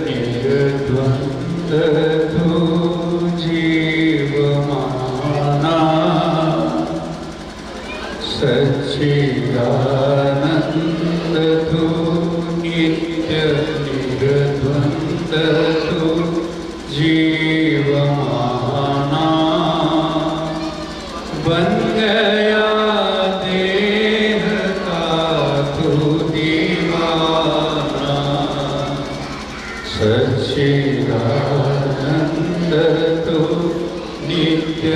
निर्द्वन्द्व तू जीवमाना सच्चिदानंद तू नित्य निर्द्वन्द्व तू जीवमाना बन गया देह का तू दीवाना सच्चिदानंद तू नित्य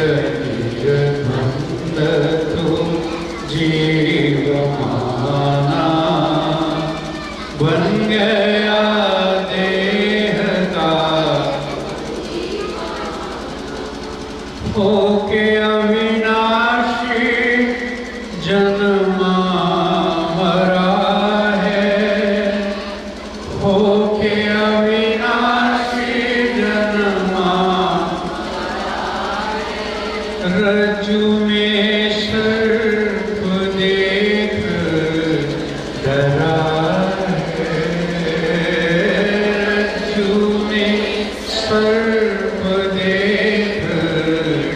निर्द्वन्द्व तू जीवमाना बन गया देह का होके अविनाशी जन्मा मरा है होके अविनाशी जन्मा रज्जु में सर्प देख डरा है रज्जु में सर्प देख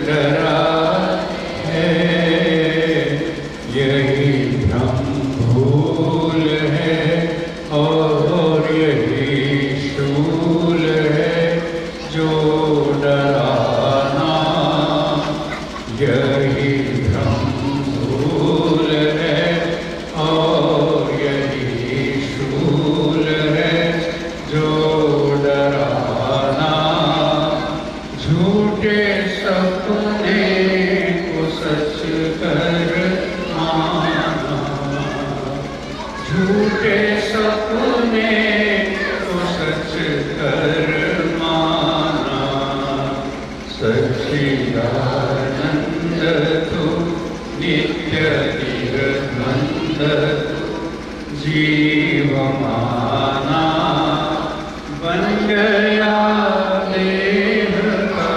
डरा है यही भ्रम भूल है और यही शूल है जो डराना यही भ्रम भूल है और यही शूल है जो डराना झूठे सपने को सच कर माना झूठे सपने को सच कर माना सच्चिदानंद तू नित्य निर्द्वन्द्व जीवमाना बन गया देह का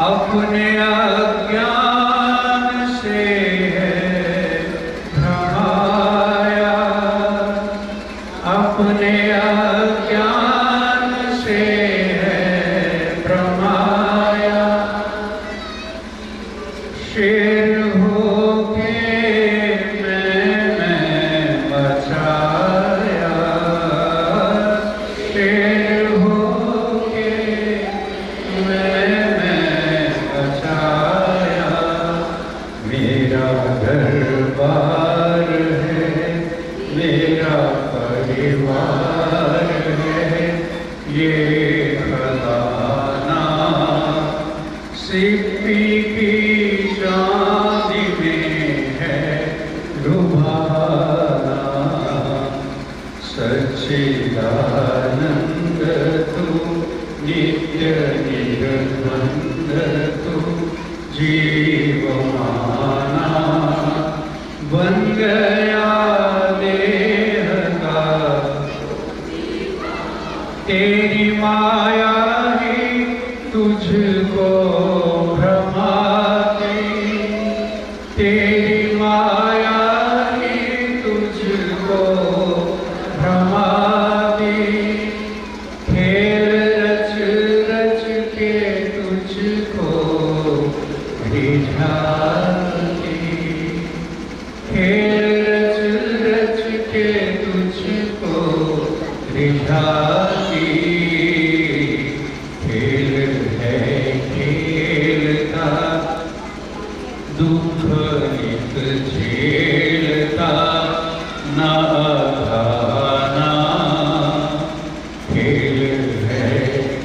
अपने अज्ञान से है भ्रमाया अपने अज्ञान से है भ्रमाया शेर होके मैं बचाया शेर होके मैं बचाया मेरा घर बार है मेरा परिवार है ये खजाना सिप्पी की चांदी में है लुभाना सच्चिदानंद तू नित्य निर्द्वन्द्व तू जीवमाना बन गया देह का तेरी माया ही तुझको भ्रमाती तेरी माया ही तुझको भ्रमाती खेल रच रच के तुझको रिझाती खेल रच रच के तुझको रिझाती खेल है खेलता दुख नित झेलता ना अघाना खेल है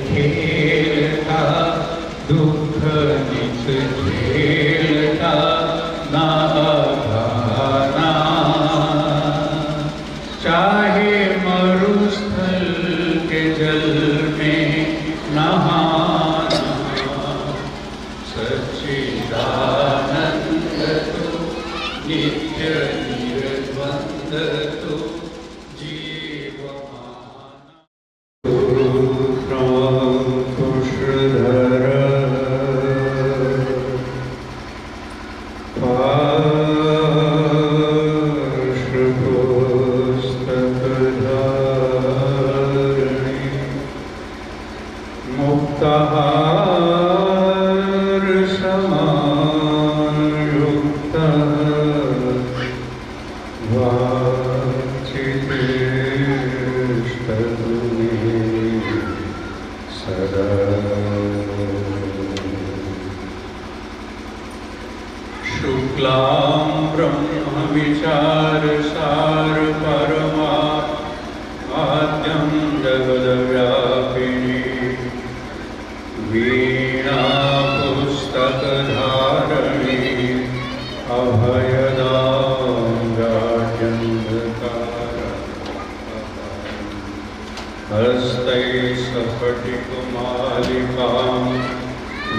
खेलता दुख नित झेलता ना अघाना चाहे मरुस्थल के जल आहार समायुक्तः वाचितिष्ठतु मे सदा। शुक्लां ब्रह्मविचारसार परमाद्यं जगद्व्यापिनी वीणा पुस्तकधारिणी अभयदां राजन्धकार हस्तैः स्फटिकमालिकां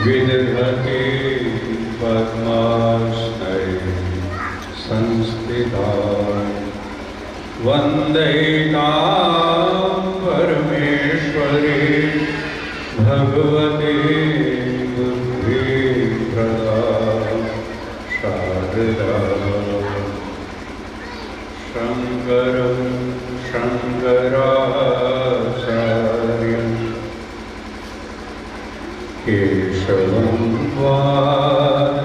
विदधती पद्मासने संस्थिता वन्दे तां परमेश्वरी भगवती बुद्धिप्रदा शारदा। शङ्करं शङ्कराचार्यं केशवं वादरायणं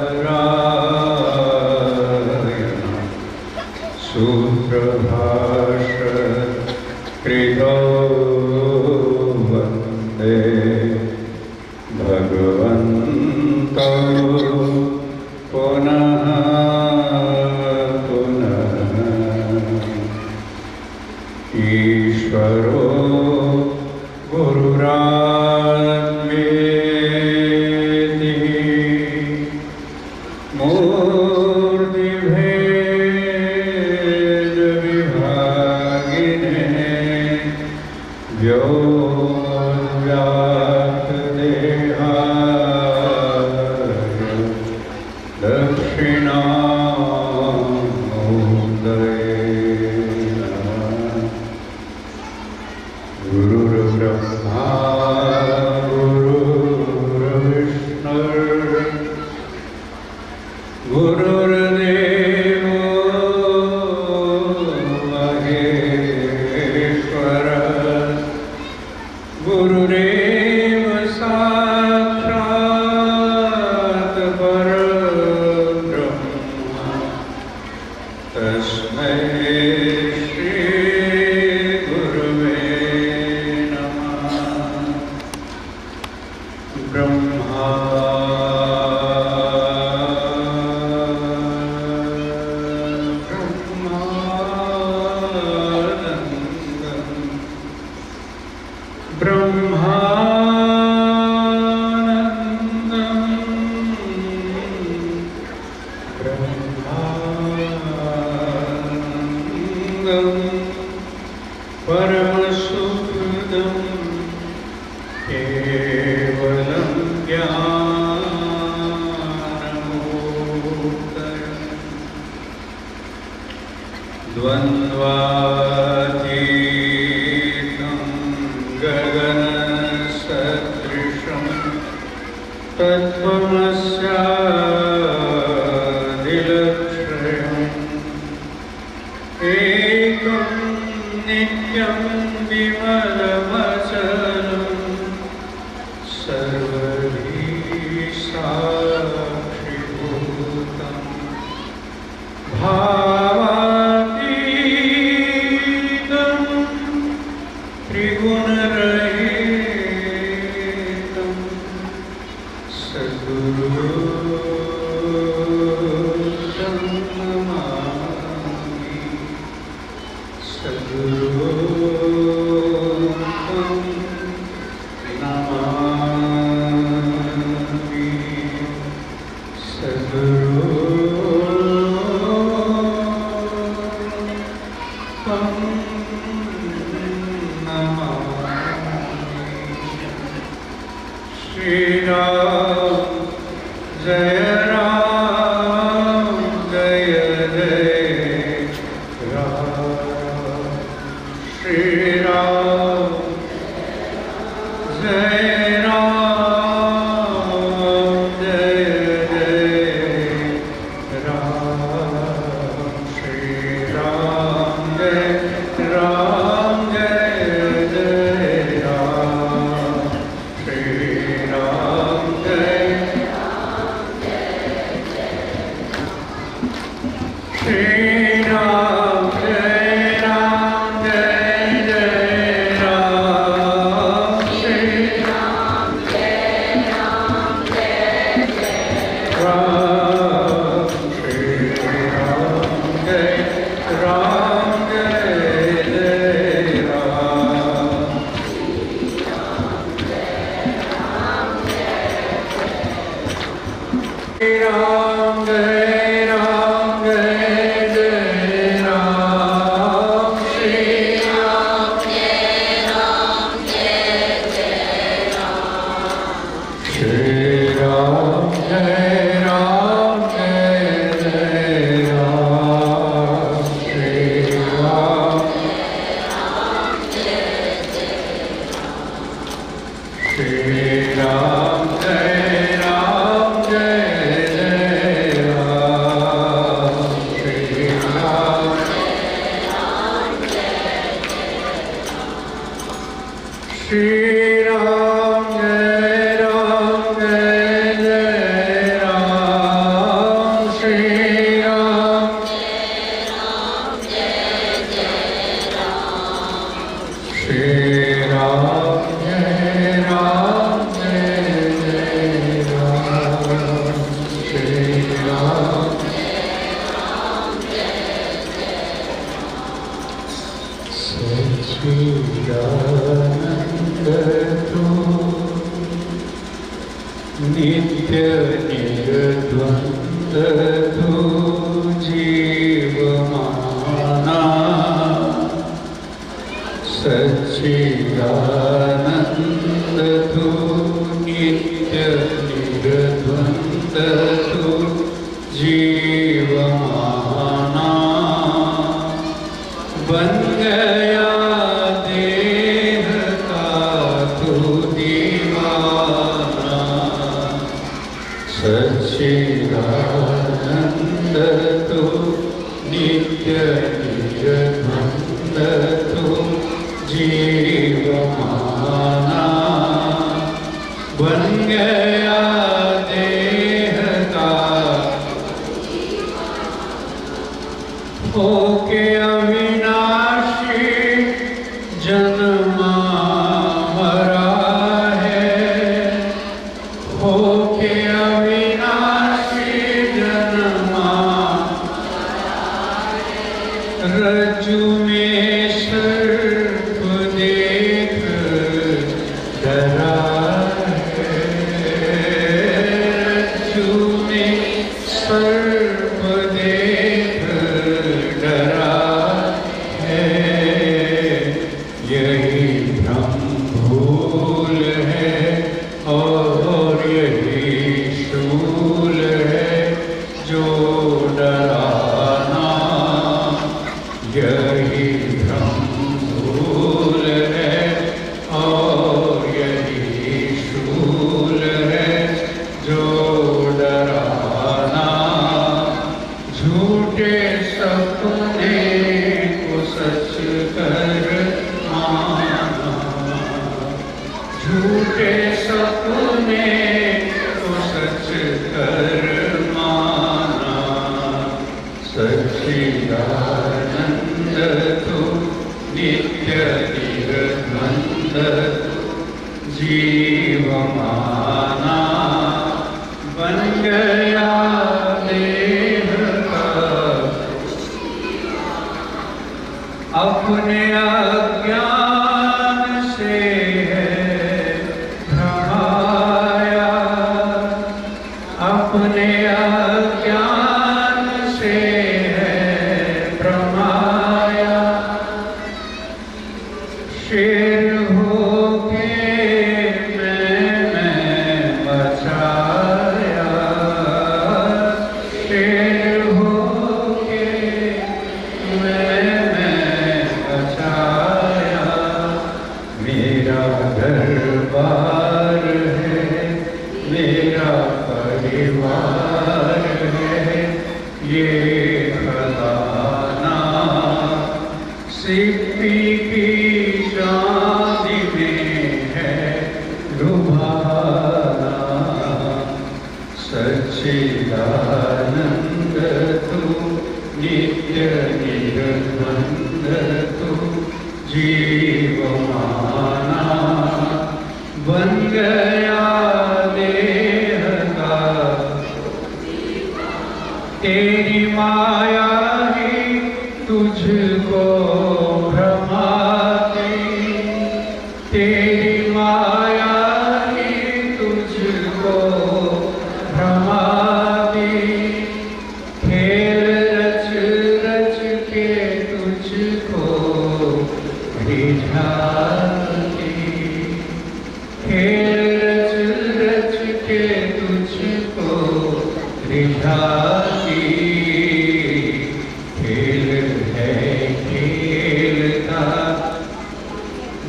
सूत्रभाष्यकृतौ वन्दे भगवन्तौ पुनः पुनः। ईश्वरो गुरुरात्मेति मूर्तिभेदविभागिने व्योमव्याप्तदेहाय दक्षिणामूर्तये नमः। गुरुर्ब्रह्मा गुरुर्विष्णु गुरुर्देवो महेश्वरः गुरुरेव साक्षात् परब्रह्म तस्मै श्री गुरुवे नमः। ब्रह्मा परमसुखदं केवलं ज्ञानमूर्तये द्वन्द्वातीतं गगनसदृशं तत्त्वमस्यादिलक्ष्यम् एकं नित्यं विमलमचलं सर्वधी साक्षिभूतं भावातीतं त्रिगुणरहितं सद्गुरुं नमामि। सद्गुरुं नमामि। श्री राम जय राम जय जय राम। श्री राम जय राम जय जय राम। श्री राम जय राम जय जय राम। श्री राम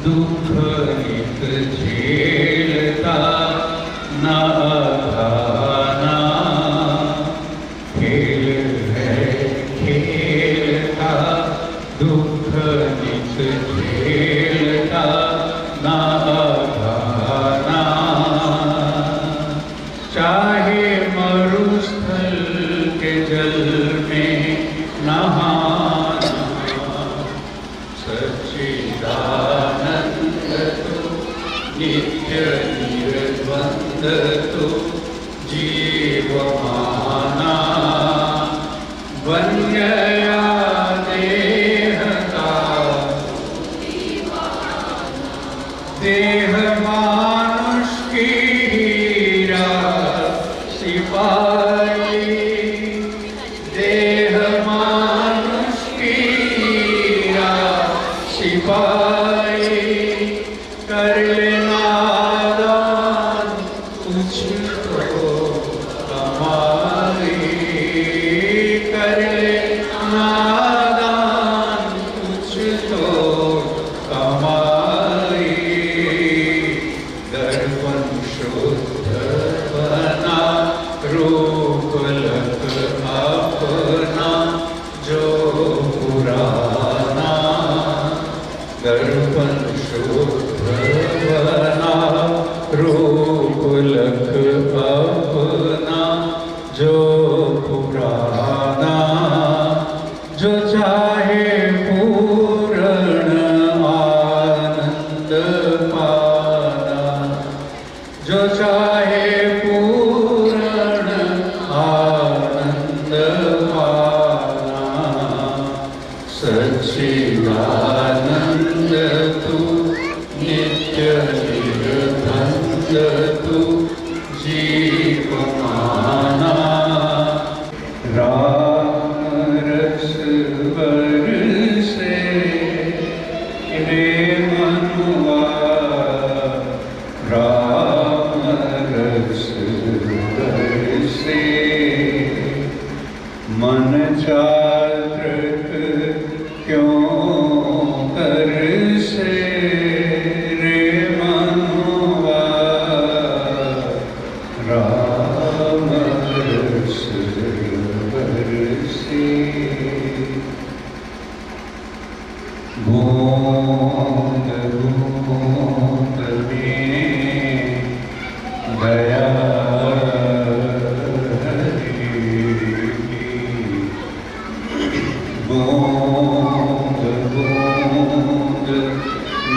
दुख नित झेल नित्य निर्द्वन्द्वतो जीवमाना वन्यया देहता देह मानुष की हीरा सिपाही देह मानुष की हीरा सिपाही कर लेना दान कुछ तो कमाई कर लेना दान कुछ तो कमाई दर्पण शुद्ध बना रूप लग अपना जो पुराना दर्पण शुद्ध बना रूप लख अपना जो पुराना जो चाहे पूर्ण आनंद पाना जो चाहे पूर्ण आनंद पाना सच्चिदानंद तू नित्य निर्बंध तू जीवमाना राम रस बरसे रे मनुआ राम रस बरसे मन चातृक क्यों करसे रे मनुआ राम रस बरसे बूंद बूंद में दया बूंद बूंद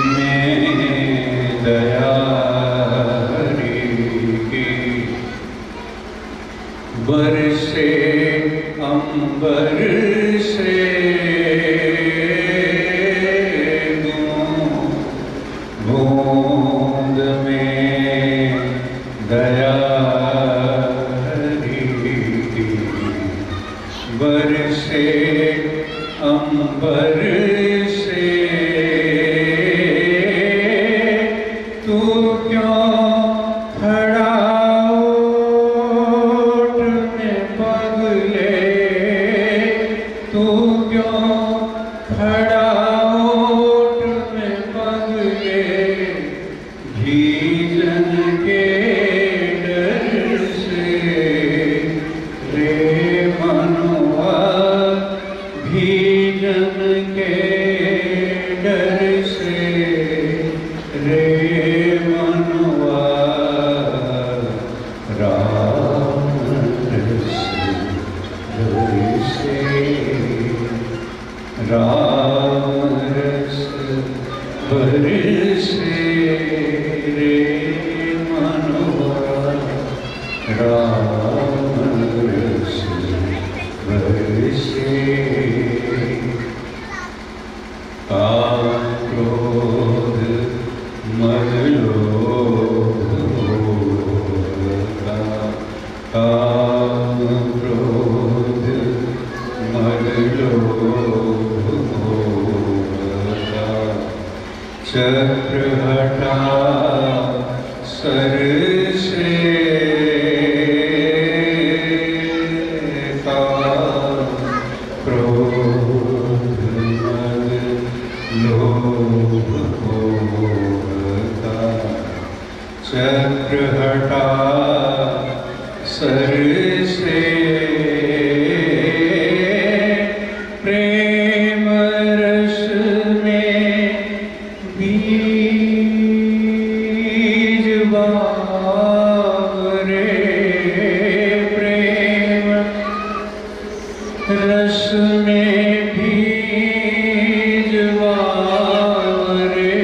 में दया की बरसे अंबर से बूंद में दया की बरसे अंबर से तू क्यों खड़ा ओट में पगले तू क्यों खड़ा ओट में पगले भीजन के डर से रे मनुआ भीजन के डर से रे मनुआ राम रस बरसे राम रस बरसे रे मनुआ राम रस बरसे काम क्रोध मद लोभ काम क्रोध मद लोभ चक्र हटा सर से क्रोध मद लोभ चक्र हटा सर से प्रेम रस में बीज बावरे प्रेम रस में बीज बावरे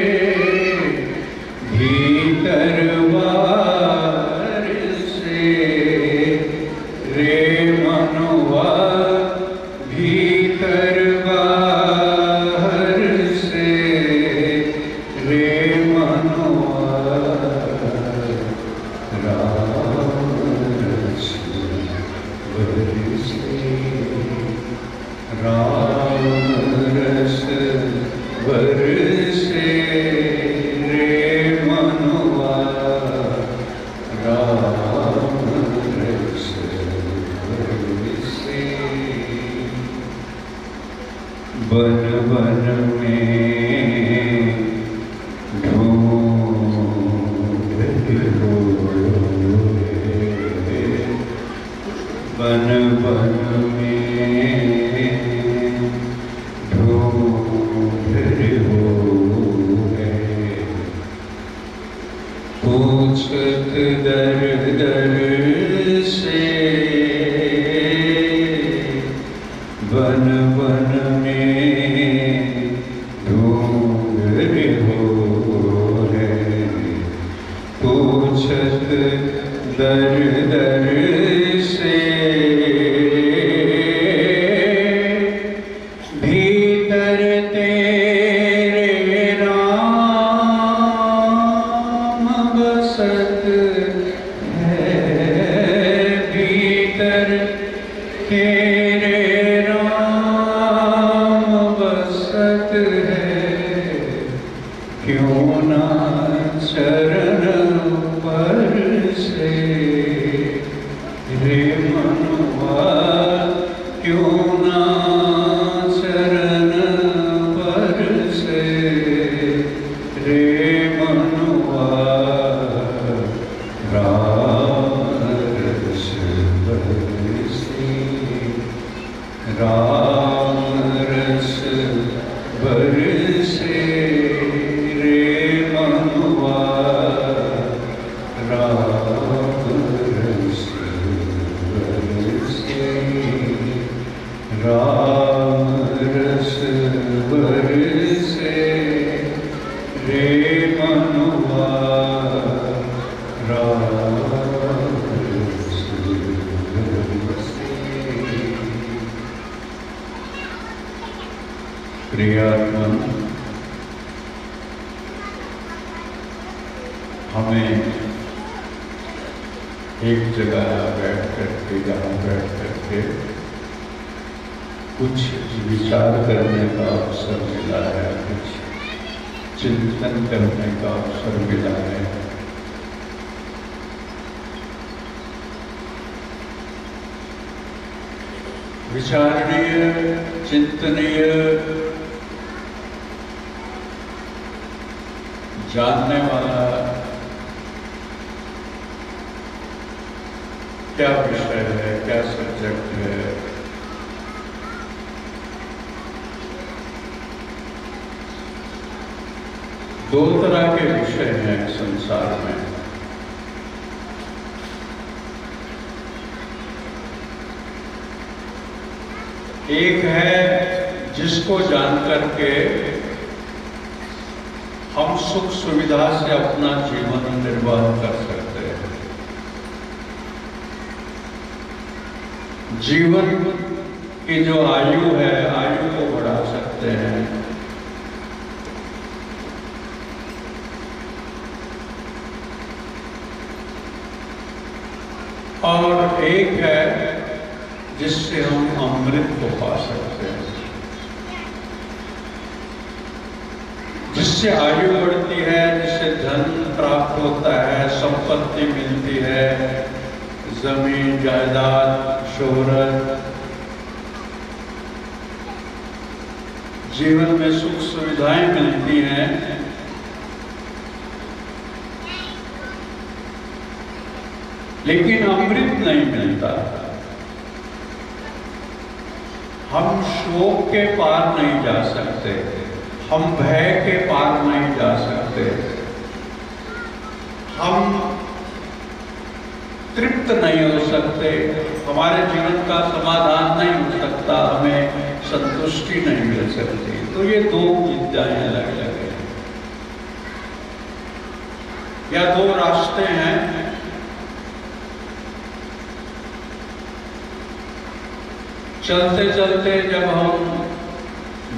चलते चलते जब हम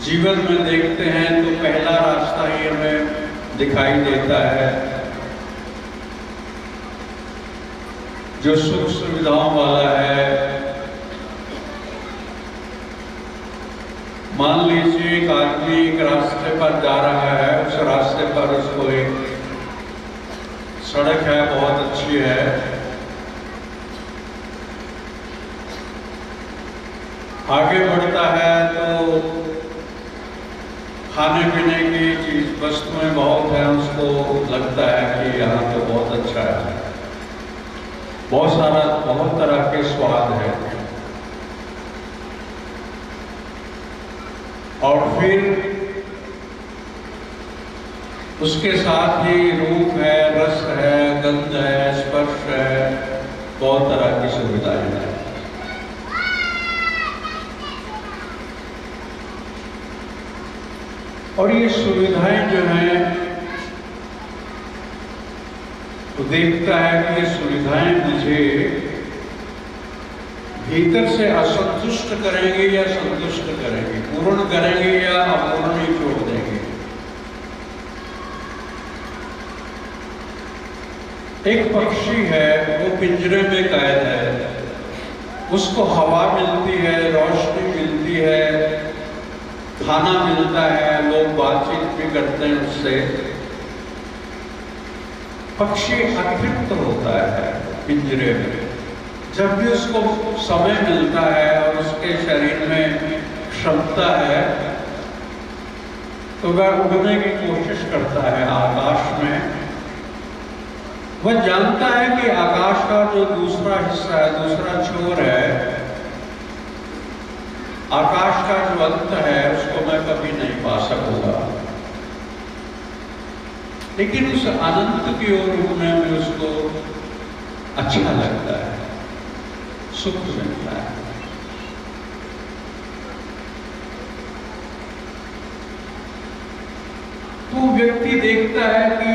जीवन में देखते हैं तो पहला रास्ता ही हमें दिखाई देता है, जो सुख सुविधाओं वाला है। मान लीजिए एक आदमी एक रास्ते पर जा रहा है, उस रास्ते पर उसको एक सड़क है, बहुत अच्छी है, आगे बढ़ता है तो खाने पीने की चीज वस्तुएं बहुत है, उसको लगता है कि यहाँ तो बहुत अच्छा है, बहुत तरह के स्वाद है। और फिर उसके साथ ही रूप है, रस है, गंध है, स्पर्श है, बहुत तरह की सुविधाएं हैं। और ये सुविधाएं जो हैं, तो देखता है कि ये सुविधाएं मुझे भीतर से असंतुष्ट करेंगे या संतुष्ट करेंगे, पूर्ण करेंगे या अपूर्ण ही छोड़ देंगे। एक पक्षी है, वो पिंजरे में कैद है, उसको हवा मिलती है, रोशनी मिलती है, खाना मिलता है, लोग बातचीत भी करते हैं उससे। पक्षी अतृप्त होता है पिंजरे में। जब भी उसको समय मिलता है और उसके शरीर में क्षमता है तो वह उड़ने की कोशिश करता है आकाश में। वह जानता है कि आकाश का जो दूसरा हिस्सा है, दूसरा छोर है, आकाश का जो अंत है, उसको मैं कभी नहीं पा सकूंगा, लेकिन उस अनंत की ओर उड़ने में उसको अच्छा लगता है, सुख मिलता है। तो व्यक्ति देखता है कि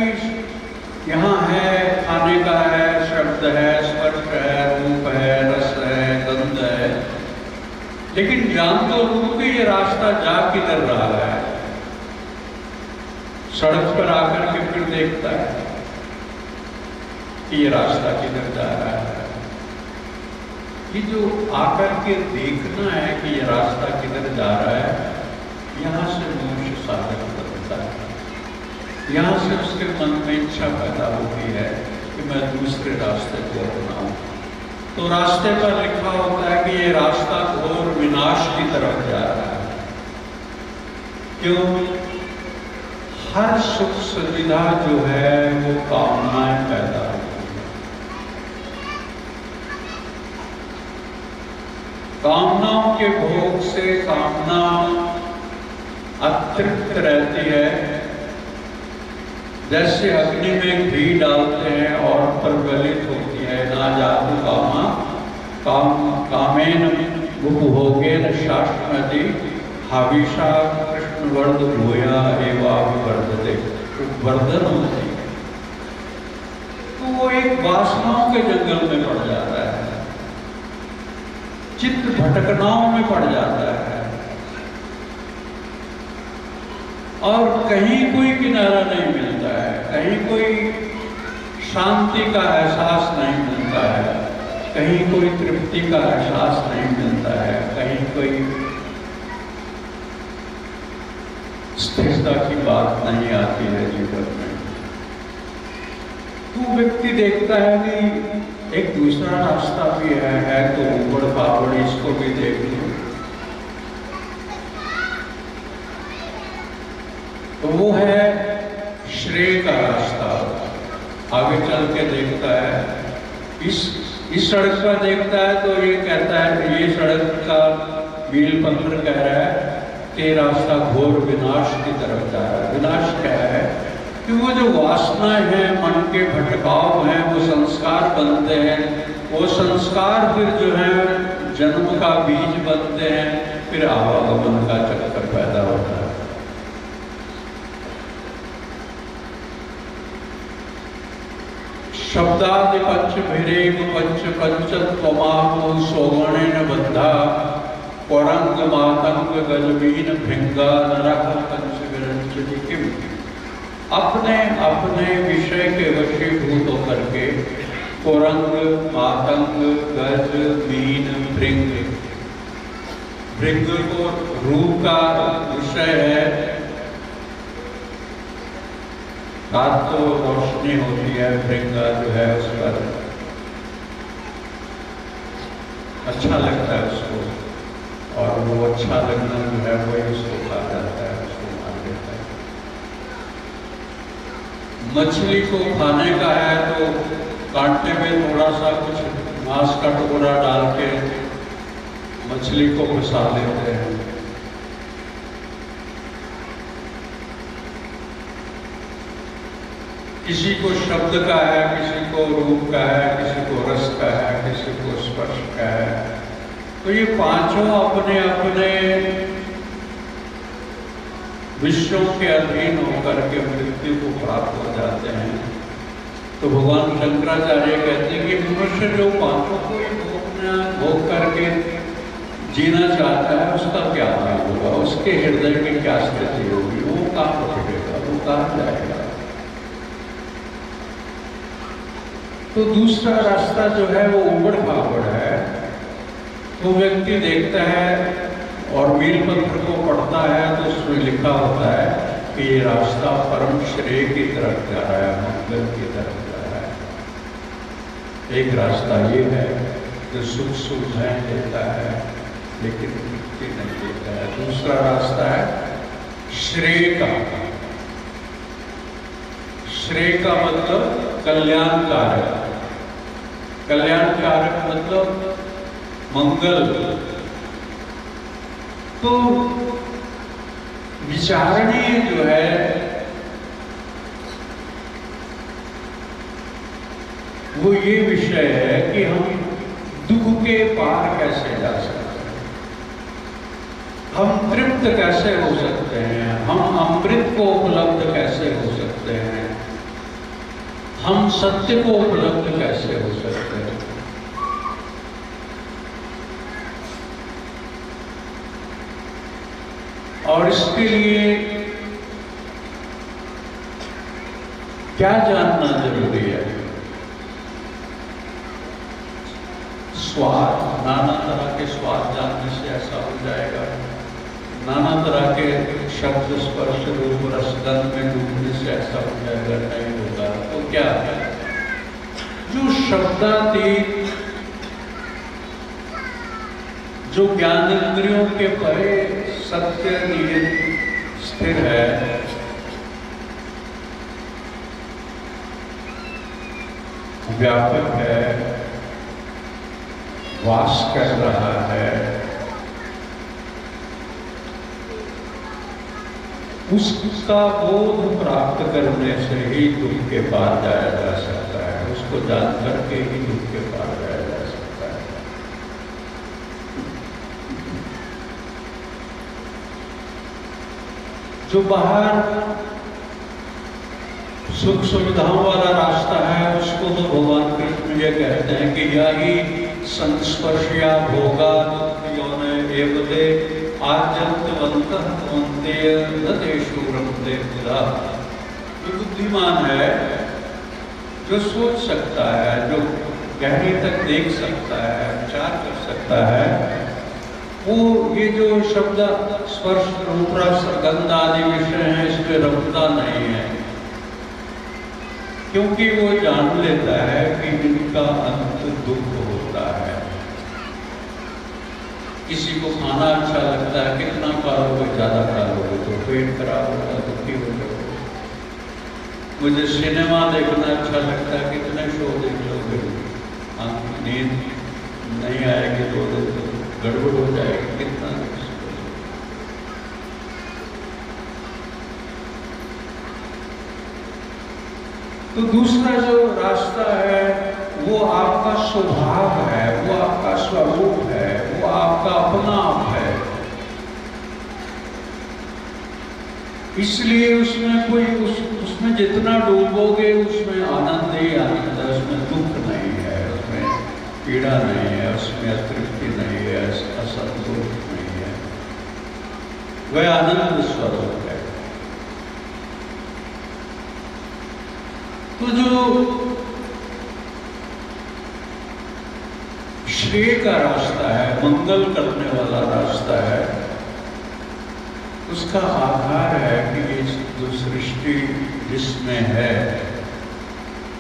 यहाँ है, खाने का है, शब्द है, स्पर्श है, रूप है, रस है, गंध है, लेकिन जान तो रूप कि ये रास्ता जा किधर रहा है। सड़क पर आकर के फिर देखता है कि ये रास्ता किधर जा रहा है। ये जो आकर के देखना है कि ये रास्ता किधर जा रहा है, यहाँ से मनुष्य साधक बनता है। यहाँ से उसके मन में इच्छा पैदा होती है कि मैं दूसरे रास्ते को अपनाऊं। तो रास्ते पर लिखा होता है कि ये रास्ता घोर विनाश की तरफ जा रहा है। क्यों? हर सुख सुविधा जो है वो कामनाएं पैदा होती है। कामनाओं के भोग से कामना अतृप्त रहती है। जैसे अग्नि में घी डालते हैं और प्रज्वलित होती है, ना जातु कामा कामेन उपभोगेन शाश्वती हाविषा कृष्णवर्ध भूया एवाभिवर्धते, वर्धन होती है। तो वो एक वासनाओं के जंगल में पड़ जाता है, चित्त भटकनाओं में पड़ जाता है और कहीं कोई किनारा नहीं मिलता है, कहीं कोई शांति का एहसास नहीं मिलता है, कहीं कोई तृप्ति का एहसास नहीं मिलता है, कहीं कोई स्थिरता की बात नहीं आती है जीवन में। तो व्यक्ति देखता है कि एक दूसरा रास्ता भी है तो ऊबड़ खाबड़, इसको भी देख लो। तो वो है श्रेय का रास्ता। आगे चल के देखता है, इस सड़क पर देखता है तो ये कहता है, ये सड़क का मील पत्थर कह रहा है कि रास्ता घोर विनाश की तरफ जा रहा है। विनाश क्या है कि वो जो वासनाएं हैं, मन के भटकाव हैं, वो संस्कार बनते हैं। वो संस्कार फिर जो है जन्म का बीज बनते हैं, फिर आवागमन का चक्कर पैदा होता है। शब्दादि पंच भिरेग पंच पंचत्वमाहु सौगणेन बद्धा पौरंग मातंग गजबीन भृंगा नरक पंच विरंचति किम। अपने अपने विषय के वशीभूत होकर के कुरंग, मातंग, गज, मीन, भृंग। भृंग को रूप का विषय है, रात को रोशनी होती है, भृंगा जो है उस पर अच्छा लगता है उसको, और वो अच्छा लगना जो है वही उसको खा जाता है, उसको मार देता है। मछली को खाने का है तो कांटे में थोड़ा सा कुछ मांस का टुकड़ा डाल के मछली को फंसा लेते हैं। किसी को शब्द का है, किसी को रूप का है, किसी को रस का है, किसी को स्पर्श का है। तो ये पांचों अपने अपने विषयों के अधीन होकर के मृत्यु को प्राप्त हो जाते हैं। तो भगवान शंकराचार्य कहते हैं कि मनुष्य जो पांचों को भोग करके जीना चाहता है उसका क्या हाल होगा, उसके हृदय की क्या स्थिति होगी, वो कहाँ पहुंचेगा, वो कहाँ जाएगा। तो दूसरा रास्ता जो है वो उबड़ खाबड़ है। तो व्यक्ति देखता है और मील पत्र को पढ़ता है तो उसमें लिखा होता है कि ये रास्ता परम श्रेय की तरफ जा रहा है, मंगल की तरफ जा रहा है। एक रास्ता ये है जो सुख सुविधाएं देता है लेकिन मुक्ति नहीं देता है। दूसरा रास्ता है श्रेय का। श्रेय का मतलब कल्याणकारक। कल्याणकारक मतलब मंगल। तो विचारणीय जो है वो ये विषय है कि हम दुख के पार कैसे जा सकते हैं, हम तृप्त कैसे हो सकते हैं, हम अमृत को उपलब्ध कैसे हो सकते हैं, हम सत्य को उपलब्ध कैसे हो सकते हैं। और इसके लिए क्या जानना जरूरी है? स्वाद, नाना तरह के स्वाद जानने से ऐसा हो जाएगा। नाना तरह के शब्द, स्पर्श, रूप, रस, गंध में डूबने से ऐसा हो जाएगा, नहीं होगा। तो क्या है? जो शब्दातीत, जो ज्ञानेंद्रियों के परे सत्य निहित स्थिर है, व्यापक है, वास कर रहा है, उसका बोध प्राप्त करने से ही दुख के पार जाया जा सकता है। उसको जान करके ही दुख के पार जाया जा सकता है। जो बाहर सुख सुविधाओं वाला रास्ता है उसको तो भगवान कृष्ण ये कहते हैं कि यही संस्पर्शिया भोगा एवदे आद्यंतवंतः कौन्तेय न तेषु रमते बुधा। जो बुद्धिमान है, जो सोच सकता है, जो गहरे तक देख सकता है, विचार कर सकता है, वो ये जो शब्द स्पर्श रूप रस गंध आदि विषय हैं इसमें रमता नहीं है, क्योंकि वो जान लेता है कि इनका अंत दुख होता है। किसी को खाना अच्छा लगता है, कितना खा लोगे, ज्यादा खा लोगे तो पेट खराब होगा, दुखी हो जाओगे। मुझे सिनेमा देखना अच्छा लगता है, कितने शो देख लोगे, नींद नहीं आएगी तो गड़बड़ हो जाएगी, कितना। तो दूसरा जो रास्ता है वो आपका स्वभाव है, वो आपका स्वरूप है, वो आपका अपना आप है। इसलिए उसमें कोई उसमें जितना डूबोगे उसमें आनंद ही आनंद है, उसमें दुख नहीं है, उसमें पीड़ा नहीं है, उसमें अतृप्ति नहीं है, असंतोष नहीं है, वह आनंद स्वरूप है। तो जो श्रेय का रास्ता है, मंगल करने वाला रास्ता है, उसका आधार है कि ये जो सृष्टि जिसमें है,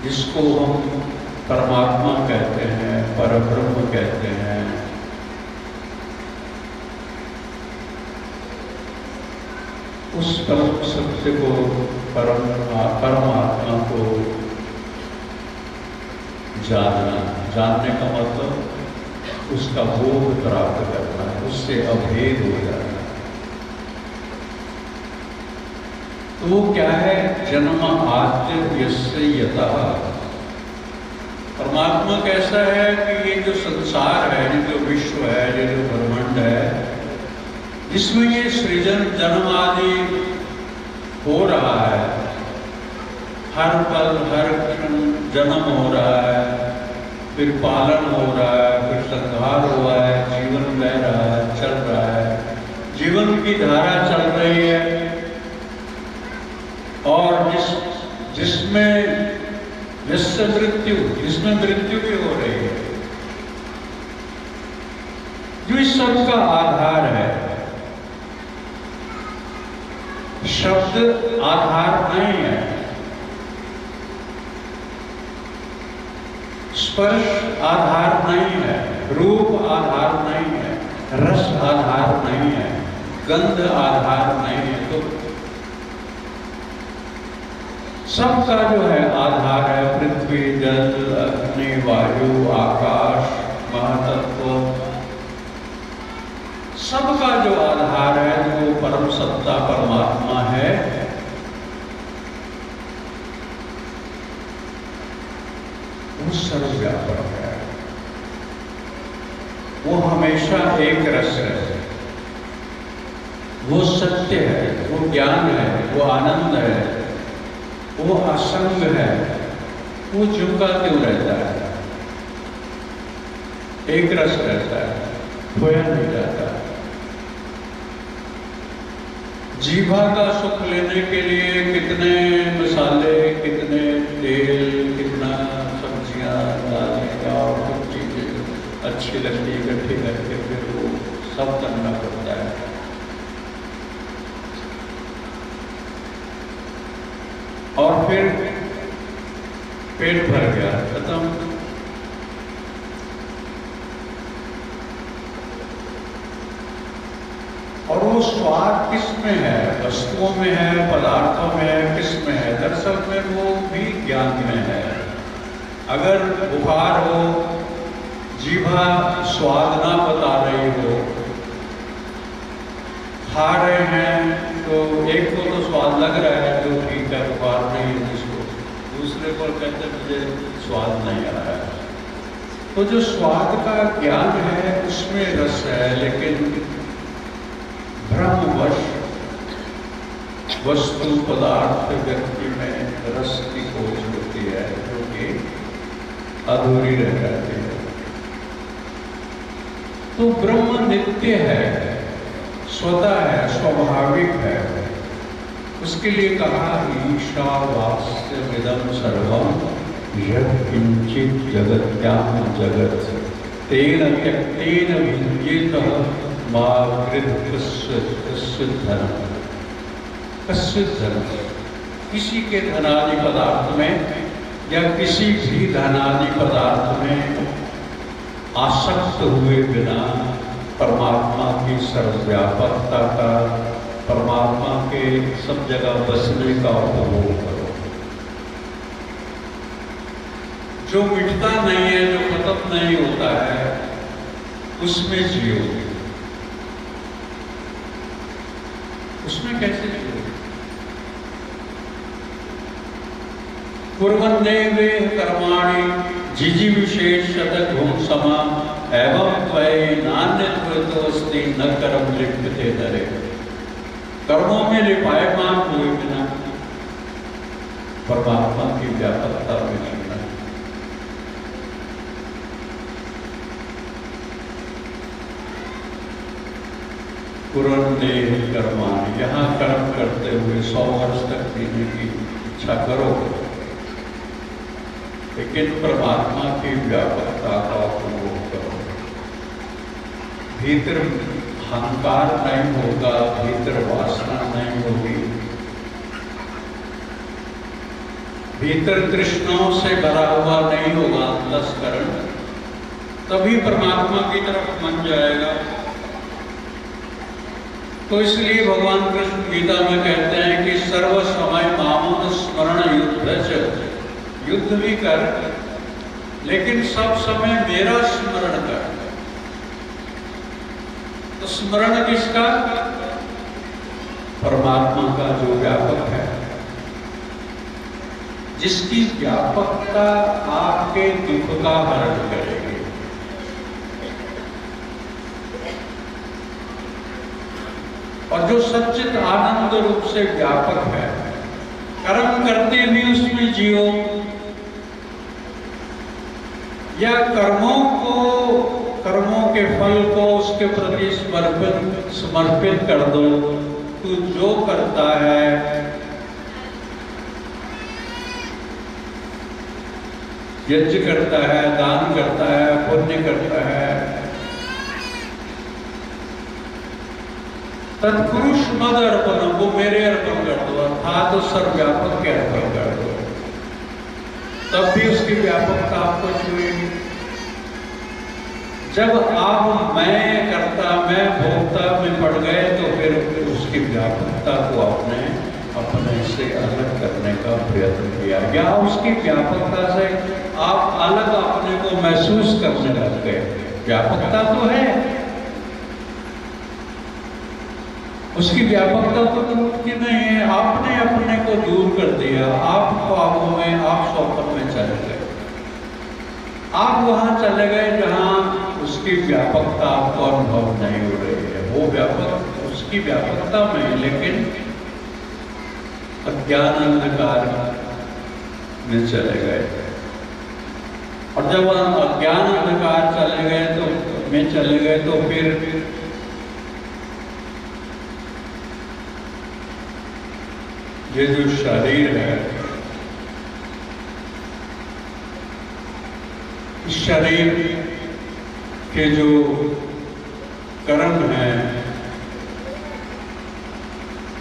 जिसको हम परमात्मा कहते हैं, परब्रह्म कहते हैं, उस परम सत्य को, परमात्मा को जानने का मतलब उसका बोध प्राप्त करना है, उससे अभेद हो जाना है। तो वो क्या है? जन्म आद्य यस्य यतः। परमात्मा कैसा है कि ये जो संसार है, ये जो विश्व है, ये जो ब्रह्मांड है, जिसमें ये सृजन जन्म आदि हो रहा है, हर पल हर क्षण जन्म हो रहा है, फिर पालन हो रहा है, फिर संहार हुआ है, जीवन बह रहा है, चल रहा है, जीवन की धारा चल रही है, और जिसमें मृत्यु भी हो रही है, जो इस सब का आधार है। शब्द आधार नहीं है, स्पर्श आधार नहीं है, रूप आधार नहीं है, रस आधार नहीं है, गंध आधार नहीं है। तो सबका जो है आधार है पृथ्वी, जल, अग्नि, वायु, आकाश, महातत्व। सबका जो आधार है, जो परम सत्ता परमात्मा है, वो सर्वव्यापक है, वो हमेशा एक रस है, वो सत्य है, वो ज्ञान है, वो आनंद है, वो असंग है, वो झुका क्यों रहता है? एक रस रहता है, खोया नहीं जाता। जीभा का सुख लेने के लिए कितने मसाले, कितने तेल, कितना सब्जियां, दालें और कुछ चीजें अच्छी लगती है, इकट्ठी करके फिर वो सब करना पड़ता है। और फिर पेट भर गया, खत्म। और वो स्वाद किसमें है? वस्तुओं में है, पदार्थों में है, किसमें है? दरअसल में वो भी ज्ञान में है। अगर बुखार हो, जीभा स्वाद ना बता रही हो, खा रहे हैं तो एक को तो स्वाद लग रहा है, जो ठीक है, बुखार नहीं है जिसको, दूसरे को कहते मुझे स्वाद नहीं आ रहा है। तो जो स्वाद का ज्ञान है उसमें रस है, लेकिन भ्रमवश वस्तु पदार्थ व्यक्ति में रस की खोज होती है, जो कि अधूरी रह जाती है। तो ब्रह्म नित्य है, स्वतः है, स्वाभाविक है। उसके लिए कहा ईशावास्य विदम सर्वम यत् किंचित जगत्याम जगत तेन त्यक्तेन भिद्येतः मा कश्चित् धनम। किसी के धनादि पदार्थ में या किसी भी धनादि पदार्थ में आसक्त हुए बिना परमात्मा की सर्वव्यापकता का, परमात्मा के सब जगह बसने का उपभोग करो। जो मिटता नहीं है, जो खत्म नहीं होता है, उसमें जियो। उसमें कैसे जियो? कुर्वन्नेवे कर्माणि जिजी विशेष शतघुम समा एवं त्वयि नान्यत्वस्ति न कर्म लिप्यते नरे। कर्मों में लिपायमान हुए बिना परमात्मा की व्यापकता में जीना। कुर्वन्नेवे कर्माणि, यहाँ कर्म करते हुए 100 वर्ष तक जीने की इच्छा करो, लेकिन परमात्मा की व्यापकता का उपयोग करो। भीतर अहंकार नहीं होगा, भीतर वासना नहीं होगी, भीतर तृष्णाओं से भरा हुआ नहीं होगा अंतस्करण, तभी परमात्मा की तरफ मन जाएगा। तो इसलिए भगवान कृष्ण गीता में कहते हैं कि सर्व समय मामोन स्मरण युद्ध च, युद्ध भी कर लेकिन सब समय मेरा स्मरण कर। तो स्मरण किसका? परमात्मा का जो व्यापक है, जिसकी व्यापकता आपके दुख का हरण करेगी। और जो सच्चित आनंद रूप से व्यापक है, कर्म करते भी उसमें जियो या कर्मों के फल को उसके प्रति समर्पित कर दो। तू जो करता है, यज्ञ करता है, दान करता है, पुण्य करता है, तत्पुरुष मद अर्पण, वो मेरे अर्पण कर दो, अर्थात तो सर्वव्यापक के अर्पण कर दो, तब भी उसकी व्यापकता आपको छुएगी। जब आप मैं करता, मैं भोगता में पड़ गए, तो फिर उसकी व्यापकता को अपने से अलग करने का प्रयत्न किया, या उसकी व्यापकता से आप अलग अपने को महसूस करने लग गए। व्यापकता तो है, उसकी व्यापकता तो टूटती नहीं है, आपने अपने को दूर कर दिया, आप ख्वाबों में, आप स्वप्न में चले गए, आप वहां चले गए जहां उसकी व्यापकता आपको अनुभव नहीं हो रही है। वो व्यापक उसकी व्यापकता में, लेकिन अज्ञान अंधकार में चले गए। और जब अज्ञान अंधकार चले गए तो फिर ये जो शरीर है, इस शरीर के जो कर्म हैं,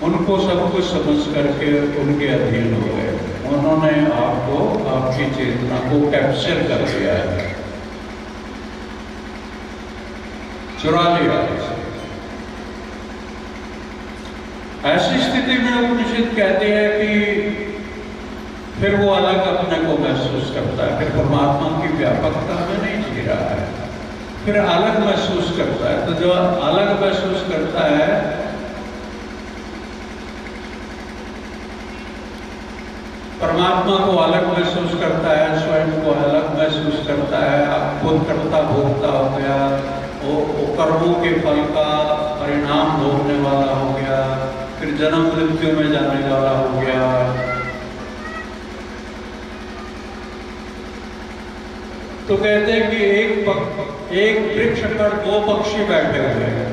उनको सब कुछ समझ करके उनके अधीन हो गए। उन्होंने आपको, आपकी चेतना को कैप्चर कर लिया है, चुरा लिया। ऐसी स्थिति में उपनिषद कहते हैं कि फिर वो अलग अपने को महसूस करता है, फिर परमात्मा की व्यापकता में नहीं जी रहा है, फिर अलग महसूस करता है। तो जो अलग महसूस करता है, परमात्मा को अलग महसूस करता है, स्वयं को अलग महसूस करता है, अब खुद कर्ता भोगता हो गया, वो कर्मों के फल का परिणाम भोगने वाला हो गया, फिर जन्म मृत्यु में जाने वाला हो गया। तो कहते हैं कि एक वृक्ष पर दो पक्षी बैठे हुए हैं।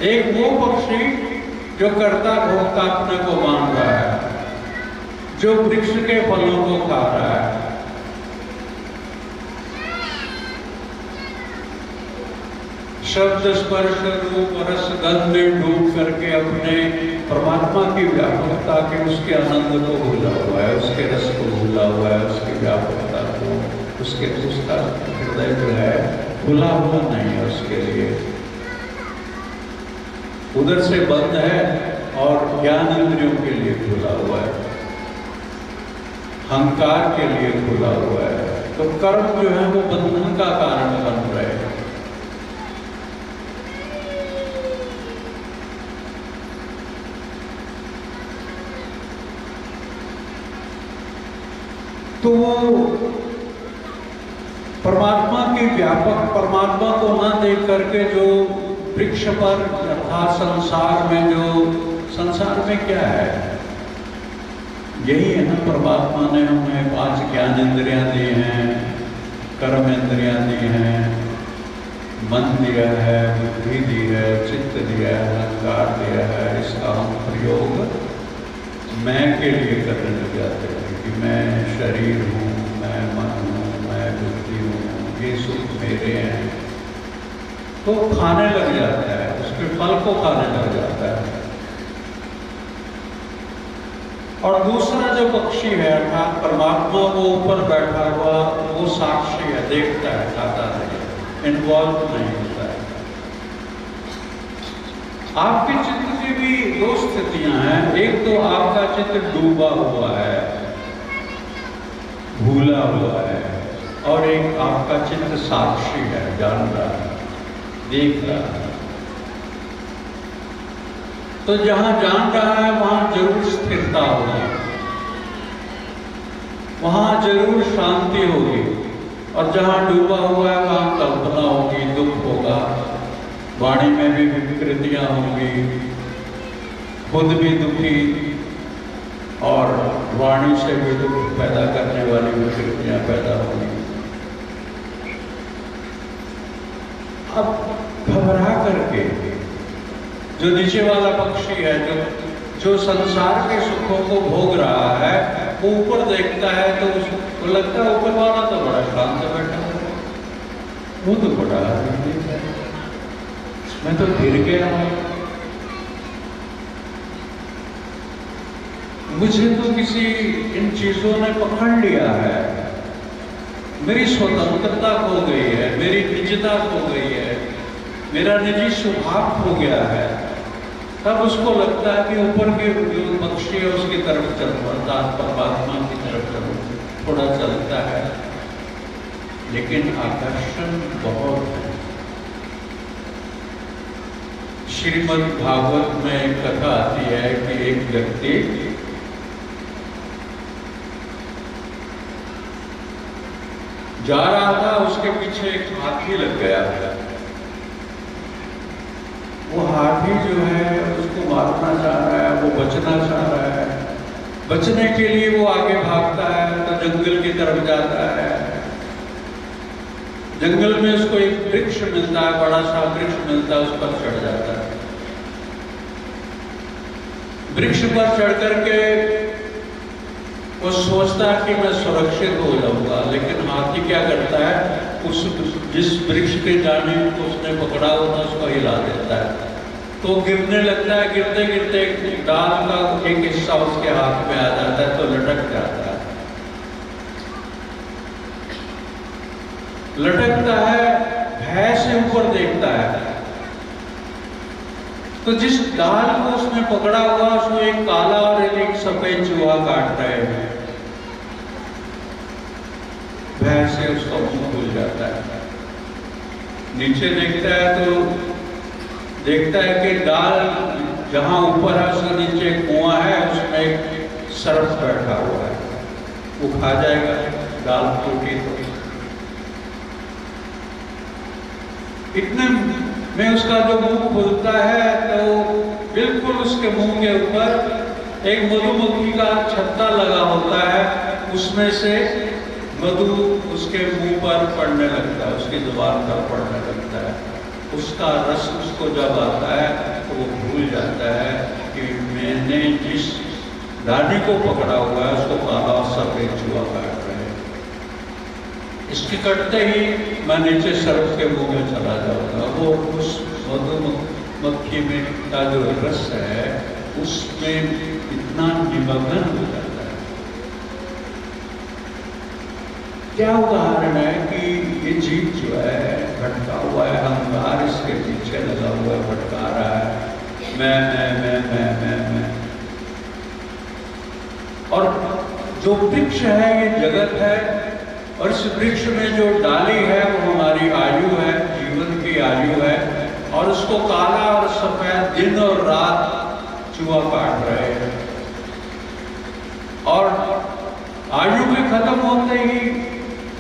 एक वो पक्षी जो कर्ता भोक्ता अपने को मान रहा है, जो वृक्ष के फलों को खा रहा है, शब्द स्पर्श रूप रस गंध में डूब करके अपने परमात्मा की व्यापकता के, उसके आनंद को भूला हुआ है, उसके रस को भूला हुआ है, उसकी व्यापकता को, उसका हृदय जो है खुला हुआ नहीं है उसके लिए, उधर से बंद है और ज्ञान इंद्रियों के लिए खुला हुआ है, अहंकार के लिए खुला हुआ है। तो कर्म जो है वो बंधन का कारण बन रहे हैं। तो परमात्मा की परमात्मा को न देख करके जो वृक्ष पर अर्थात संसार में क्या है, यही है ना। परमात्मा ने हमें 5 ज्ञान इंद्रियां दी हैं, कर्म इंद्रियां दी हैं, मन दिया है, बुद्धि दी है, चित्त दिया है, अहंकार दिया है। इसका हम प्रयोग मैं के लिए करने लग जाते हैं कि मैं शरीर हूँ, मैं मन हूँ, मैं बुद्धि हूँ, ये सुख मेरे हैं, तो खाने लग जाता है, उसके फल को खाने लग जाता है। और दूसरा जो पक्षी है अर्थात परमात्मा, वो ऊपर बैठा हुआ, वो साक्षी है, देखता है, खाता नहीं, इन्वॉल्व नहीं होता है। आपके चित्त की भी दो स्थितियां हैं, एक तो आपका चित्त डूबा हुआ है, भूला हुआ है, और एक आपका चित्त साक्षी है, जान रहा है, देख रहा है। तो जहां जान रहा है वहां जरूर स्थिरता होगी, वहां जरूर शांति होगी, और जहां डूबा हुआ है वहां कल्पना होगी, दुख होगा, वाणी में भी विकृतियां होंगी, खुद भी दुखी और वाणी से भी दुख पैदा करने वाली विकृतियां पैदा होंगी। अब घबरा करके जो नीचे वाला पक्षी है, जो संसार के सुखों को भोग रहा है, वो ऊपर देखता है तो उसको लगता है ऊपर वाला तो बड़ा शांत बैठा है, वो तो बड़ा है, मैं तो गिर गया, मुझे तो किसी इन चीजों ने पकड़ लिया है, मेरी स्वतंत्रता खो गई है, मेरी निजता खो गई है, मेरा निजी स्वभाव खो गया है। तब उसको लगता है कि ऊपर के जो पक्षी है उसकी तरफ चलूं, अर्थात परमात्मा की तरफ चलूं, थोड़ा चलता है, लेकिन आकर्षण बहुत है। श्रीमद् भागवत में एक कथा आती है कि एक व्यक्ति जा रहा था, उसके पीछे एक हाथी लग गया था। वो हाथी जो है उसको मारना चाह रहा है, वो बचना चाह रहा है, बचने के लिए वो आगे भागता है, तो जंगल की तरफ जाता है। जंगल में उसको एक वृक्ष मिलता है, बड़ा सा वृक्ष मिलता है, उस पर चढ़ जाता है। वृक्ष पर चढ़ करके वो सोचता है कि मैं सुरक्षित हो जाऊंगा, लेकिन हाथी क्या करता है, उस जिस वृक्ष के जानिब उसने पकड़ा होता है उसको हिला देता है, तो गिरने लगता है। गिरते गिरते डाल का एक हिस्सा उसके हाथ में आ जाता है, तो लटक जाता है। लटकता है, भय से ऊपर देखता है, तो जिस डाल को उसने पकड़ा हुआ उसको एक काला और एक सफेद चूहा काट रहे हैं। भय से उसका मुंह खुल जाता है, नीचे देखता है तो देखता है कि डाल जहां ऊपर है उसके नीचे एक कुआं है, उसमें एक सर्प बैठा हुआ है, वो खा जाएगा डाल टूटी तो। इतने में उसका जो मुंह खुलता है तो बिल्कुल उसके मुंह के ऊपर एक मधुमक्खी का छत्ता लगा होता है, उसमें से मधु उसके मुंह पर पड़ने लगता है, उसकी जुबान पर पड़ने लगता है। उसका रस उसको जब आता है तो वो भूल जाता है कि मैंने जिस दादी को पकड़ा हुआ है उसको काला और सफेद चूहा काट रहे हैं। इसके कटते ही मैं नीचे सर्प के मुंह में चला जाऊंगा। वो उस मधुमक्खी में का जो रस है उसमें इतना निमग्न हो जाता है। क्या उदाहरण है कि ये जीव जो है भटका हुआ है, अहंकार इसके पीछे लगा हुआ है, भटका रहा है, मैं। और जो वृक्ष है ये जगत है, और इस वृक्ष में जो डाली है वो हमारी आयु है, जीवन की आयु है, और उसको काला और सफेद दिन और रात चूहा काट रहे हैं। और आयु के खत्म होते ही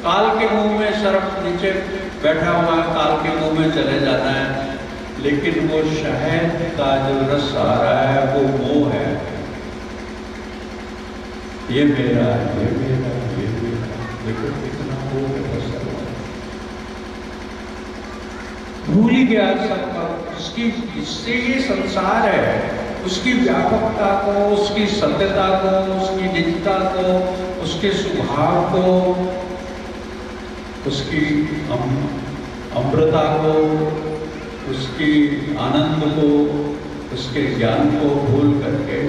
काल के मुंह में सर्प नीचे बैठा हुआ है, काल के मुंह में चले जाना है, लेकिन वो शहद का जो रस आ रहा है वो मोह है। ये मेरा, ये मेरा, ये मेरा, देखो कितना मोह है बसा हुआ। भूल ही गया सबका, उसकी इससे ये संसार है, उसकी व्यापकता को, उसकी सत्यता को, उसकी निजता को, उसके स्वभाव को, उसकी अमृता को, उसकी आनंद को, उसके ज्ञान को भूल करके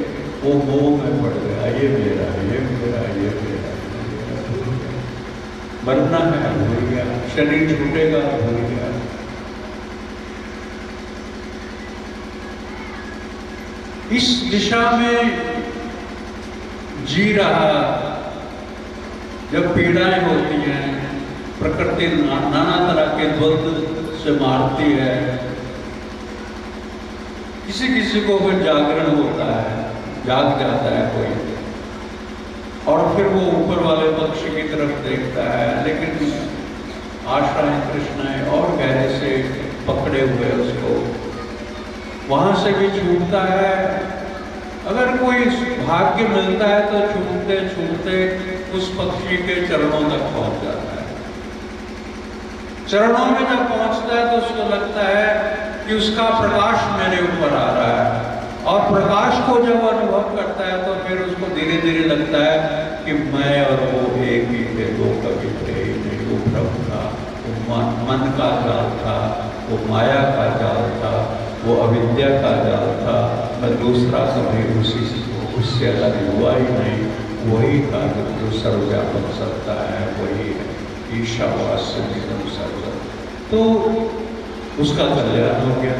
वो मोह में पड़ गया। ये मेरा, ये मेरा, ये मेरा, मरना है, भूल गया। शरीर छूटेगा, भूल गया। इस दिशा में जी रहा। जब पीड़ाएं होती हैं, प्रकृति नाना तरह के द्वंद्व से मारती है, किसी किसी को फिर जागरण होता है, जाग जाता है कोई, और फिर वो ऊपर वाले पक्ष की तरफ देखता है। लेकिन आशाएं, कृष्णाएं और गहरे से पकड़े हुए उसको वहां से भी छूटता है। अगर कोई भाग्य मिलता है तो छूटते छूटते उस पक्षी के चरणों तक पहुंच जाता है। चरणों में जब पहुंचता है तो उसको लगता है कि उसका प्रकाश मेरे ऊपर आ रहा है, और प्रकाश को जब अनुभव करता है तो फिर उसको धीरे धीरे लगता है कि मैं और वो एक ही थे, दो कभी थे ही नहीं। वो भ्रम था, वो मन का जाल था, वो माया का जाल था, वो अविद्या का जाल था। मैं दूसरा कभी उससे अलग हुआ ही नहीं। वही था जो सर्वव्यापक सत्ता है, वही है ईशावास्य निगम सर्व। तो उसका कल्याण हो गया।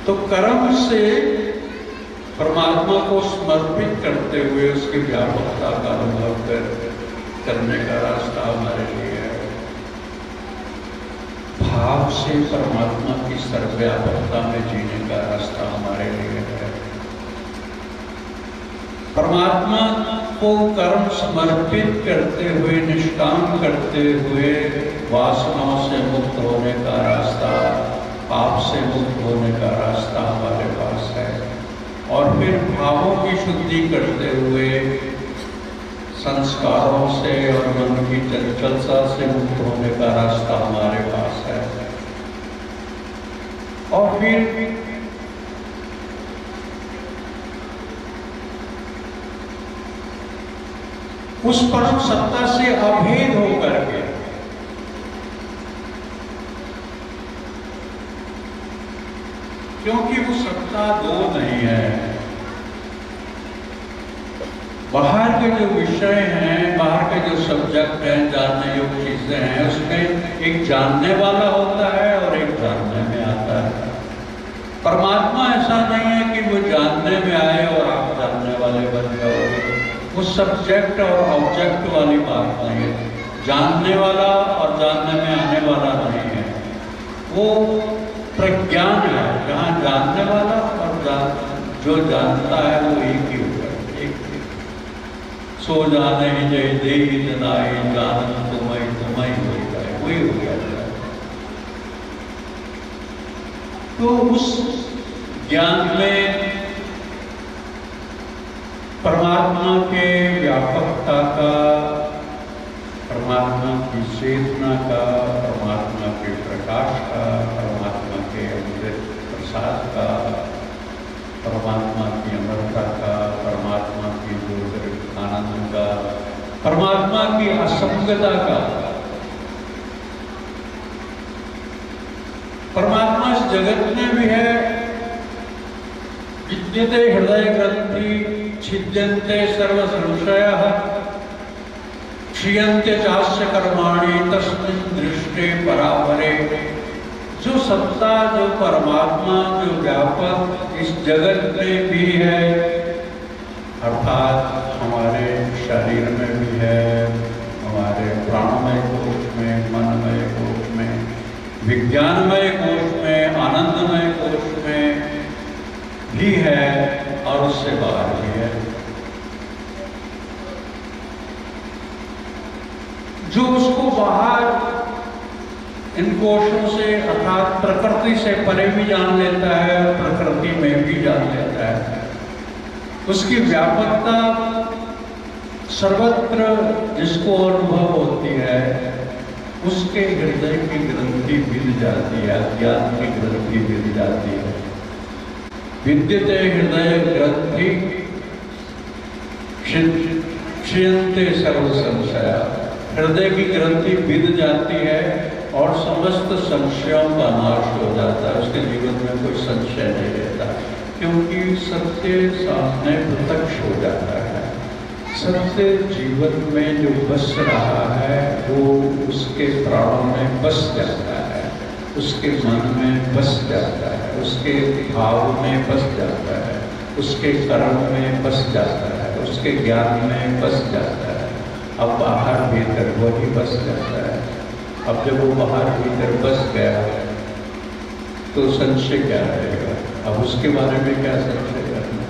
तो कर्म से परमात्मा को समर्पित करते हुए उसकी व्यापकता का अनुभव करने का रास्ता हमारे लिए है। भाव से परमात्मा की सर्वव्यापकता में जीने का रास्ता हमारे लिए है। परमात्मा को कर्म समर्पित करते हुए, निष्काम करते हुए वासनाओं से मुक्त होने का रास्ता, पाप से मुक्त होने का रास्ता हमारे पास है। और फिर भावों की शुद्धि करते हुए संस्कारों से और मन की चंचलता से मुक्त होने का रास्ता हमारे पास है। और फिर उस परम सत्ता से अभेद होकर के क्योंकि वो सत्ता दो नहीं है। बाहर के जो विषय हैं, बाहर के जो सब्जेक्ट हैं, जानने योग्य चीजें हैं, उसमें एक जानने वाला होता है और एक जानने में आता है। परमात्मा ऐसा नहीं है कि वो जानने में आए और आप जानने वाले बन जाओगे। वो सब्जेक्ट और ऑब्जेक्ट वाली बात नहीं है। जानने वाला और जानने में आने वाला नहीं है। वो प्रज्ञान है, जहाँ जानने वाला और जो जानता है वो एक ही होगा। एक सो जाने जय दे जनाए जान तुम्हें हो जाए, वही हो गया। तो उस ज्ञान में परमात्मा के व्यापकता का, परमात्मा की चेतना का, परमात्मा के प्रकाश का, परमात्मा के अमृत प्रसाद का, परमात्मा की अमरता का, परमात्मा की दुर्गत आनंद का, परमात्मा की असंगता का। परमात्मा इस जगत में भी है। विद्यते हृदय ग्रंथि छिद्यन्ते सर्व संशयः क्षीयन्ते चास्य कर्माणि तस्मिन् दृष्टे परापरे। जो सत्ता, जो परमात्मा, जो व्यापक इस जगत में भी है, अर्थात हमारे शरीर में भी है, हमारे प्राणमय कोश में, मनमय कोश में, विज्ञानमय कोश में, आनंदमय कोश में भी है और उससे बाहर भी है। जो उसको बाहर इन कोशों से अर्थात प्रकृति से परे भी जान लेता है, प्रकृति में भी जान लेता है, उसकी व्यापकता सर्वत्र जिसको अनुभव होती है, उसके हृदय की ग्रंथि भिद जाती है, अज्ञान की ग्रंथि भिद जाती है। विद्यते हृदय ग्रंथि क्षीयन्ते सर्व संशया, हृदय की ग्रंथि बिध जाती है और समस्त संशयों का नाश हो जाता है। उसके जीवन में कोई संशय नहीं रहता, क्योंकि सत्य सामने प्रत्यक्ष हो जाता है। सत्य जीवन में जो बस रहा है वो उसके प्राणों में बस जाता है, उसके मन में बस जाता है, उसके भाव में बस जाता है, उसके कर्म में बस जाता है, उसके ज्ञान में बस जाता है। अब बाहर भीतर वही बस जाता है। अब जब वो बाहर भीतर बस गया तो संशय क्या रहेगा? अब उसके बारे में क्या संशय करना?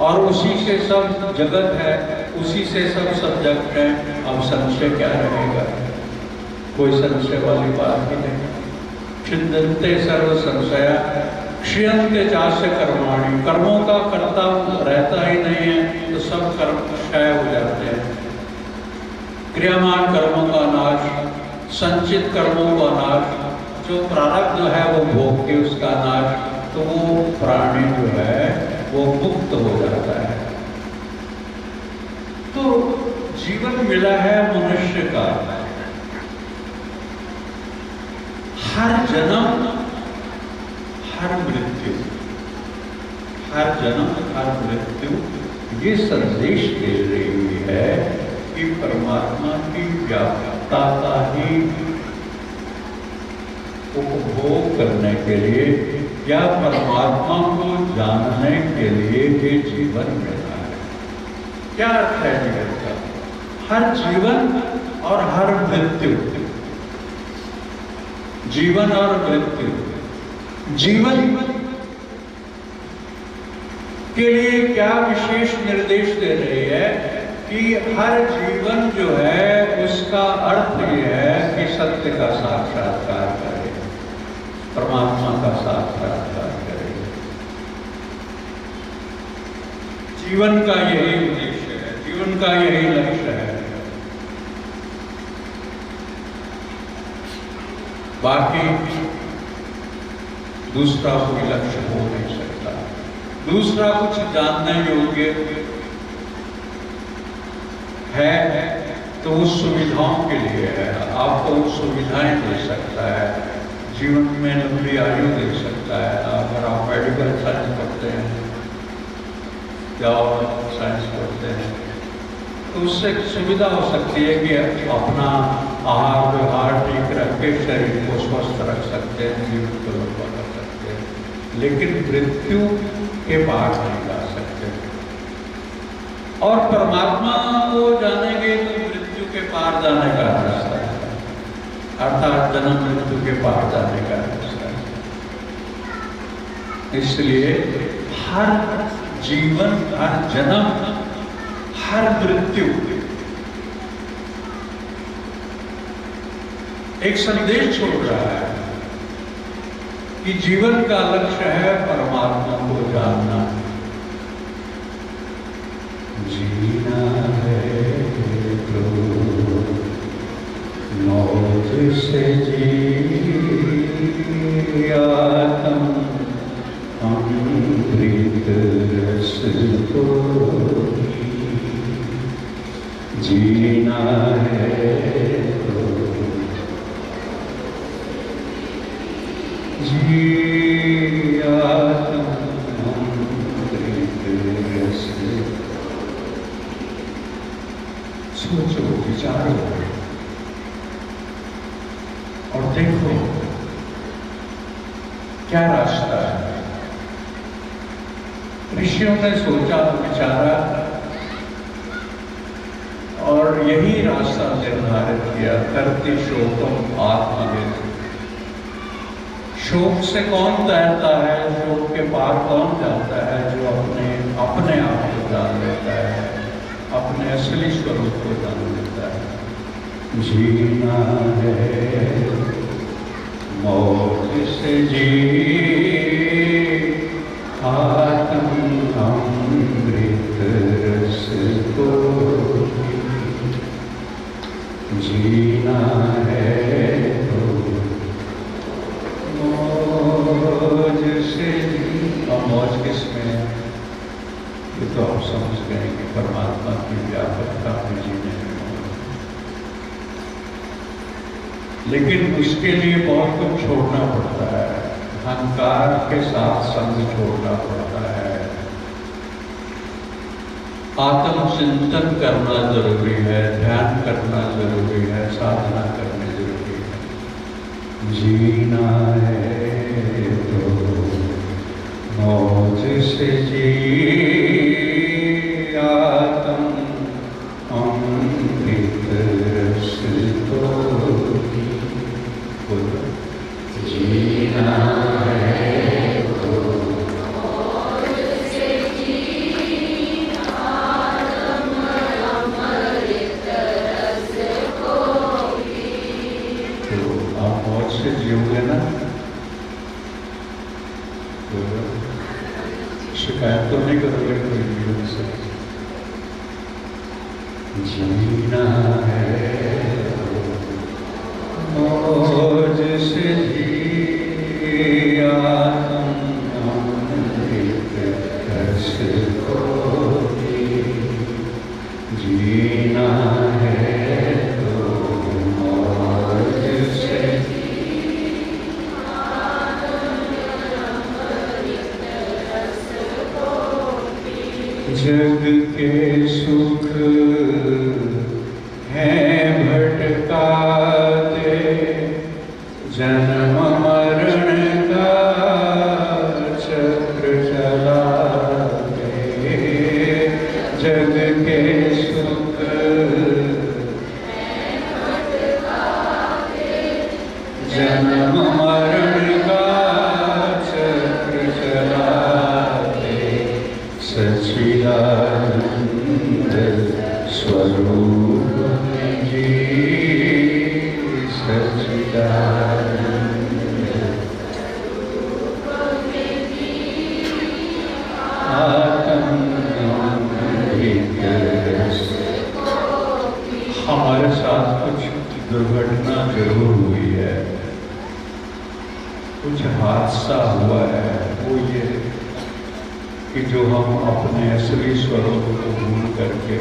और उसी से सब जगत है, उसी से सब सब्जेक्ट है। अब संशय क्या रहेगा? कोई संशय वाली बात ही नहीं। छिन्दन्ते सर्व संशया क्षीयन्ते चास्य कर्माणि, कर्मों का कर्ता रहता ही नहीं है तो सब कर्म क्षय हो जाते हैं। क्रियामान कर्मों का नाश, संचित कर्मों का नाश, जो प्रारब्ध है वो भोग के उसका नाश, तो वो प्राणी जो है वो मुक्त हो जाता है। तो जीवन मिला है मनुष्य का, हर जन्म हर मृत्यु, हर जन्म हर मृत्यु ये संदेश दे रही है कि परमात्मा की व्यापकता का ही उपभोग करने के लिए या परमात्मा को जानने के लिए ये जीवन मिला है। क्या अर्थ है जीवन का? हर जीवन और हर मृत्यु, जीवन और मृत्यु। जीवन के लिए क्या विशेष निर्देश दे रही है कि हर जीवन जो है उसका अर्थ ये है कि सत्य का साक्षात्कार करे, परमात्मा का साक्षात्कार करे। जीवन का यही उद्देश्य है, जीवन का यही लक्ष्य है। बाकी दूसरा कोई लक्ष्य हो नहीं सकता। दूसरा कुछ जानने योग्य है तो उस सुविधाओं के लिए है, आपको सुविधाएं दे सकता है, जीवन में लंबी आयु दे सकता है। अगर आप मेडिकल साइंस पढ़ते हैं या और साइंस पढ़ते हैं तो उससे सुविधा हो सकती है कि अपना आहार व्यवहार ठीक रख के शरीर को स्वस्थ रख सकते हैं, जीवन को लंबा कर सकते हैं, लेकिन मृत्यु के पार नहीं जा सकते। और परमात्मा को जानेंगे तो मृत्यु के पार जाने का रास्ता है, अर्थात जन्म मृत्यु के पार जाने का रास्ता है। इसलिए हर जीवन, हर जन्म, हर मृत्यु एक संदेश छोड़ रहा है कि जीवन का लक्ष्य है परमात्मा को जानना। जीना है तो मौज से जिया तुम अमृत रस को, जीना है तो जिया तुम अमृत रस। सोचो, विचारो और देखो क्या रास्ता है। ऋषियों ने सोचा, विचारा और यही रास्ता निर्धारित किया। करती शोकम आत्मविद, शोक से कौन तैरता है, शोक के पार कौन जाता है? जो अपने आप को जान लेता है, अपने असली स्वरूप को जान लेता है। जीना है मौज से जी आत्म अमृत रस को, जीना है तो मौज से। और मौज किसमें है? ये तो तो आप समझ गए कि परमात्मा की व्यापकता में जीने में। लेकिन उसके लिए बहुत कुछ छोड़ना पड़ता है। अहंकार के साथ संग छोड़ना पड़ता है। आत्मचिंतन करना जरूरी है, ध्यान करना जरूरी है, साधना करनी जरूरी है। जीना है तो मौज से जी, आत्म अमृत रस तो जीना है तो मौज से जी, आत्म अमृत रस को पी। तो आप मौज से जियोगे ना, तो शिकायत तो नहीं करोगे कोई जीवन से। जीना है मौज से जी, आत्म अमृत रस को पी। जीना है तो मौज से जी, आत्म अमृत रस को पी। जग के सुख हैं भटकाते, जन्म मरण का चक्र चलाते। जग के सुख हैं भटकाते, जन्म मरण का चक्र चलाते। सच्चिदानंद स्वरूप में जी, सच्चिदानंद स्वरूप में जी, आत्म अमृत रस को पी। हमारे साथ कुछ दुर्घटना जरूर हुई है, कुछ हादसा हुआ है। वो ये कि जो हम अपने असली स्वरूप को भूल करके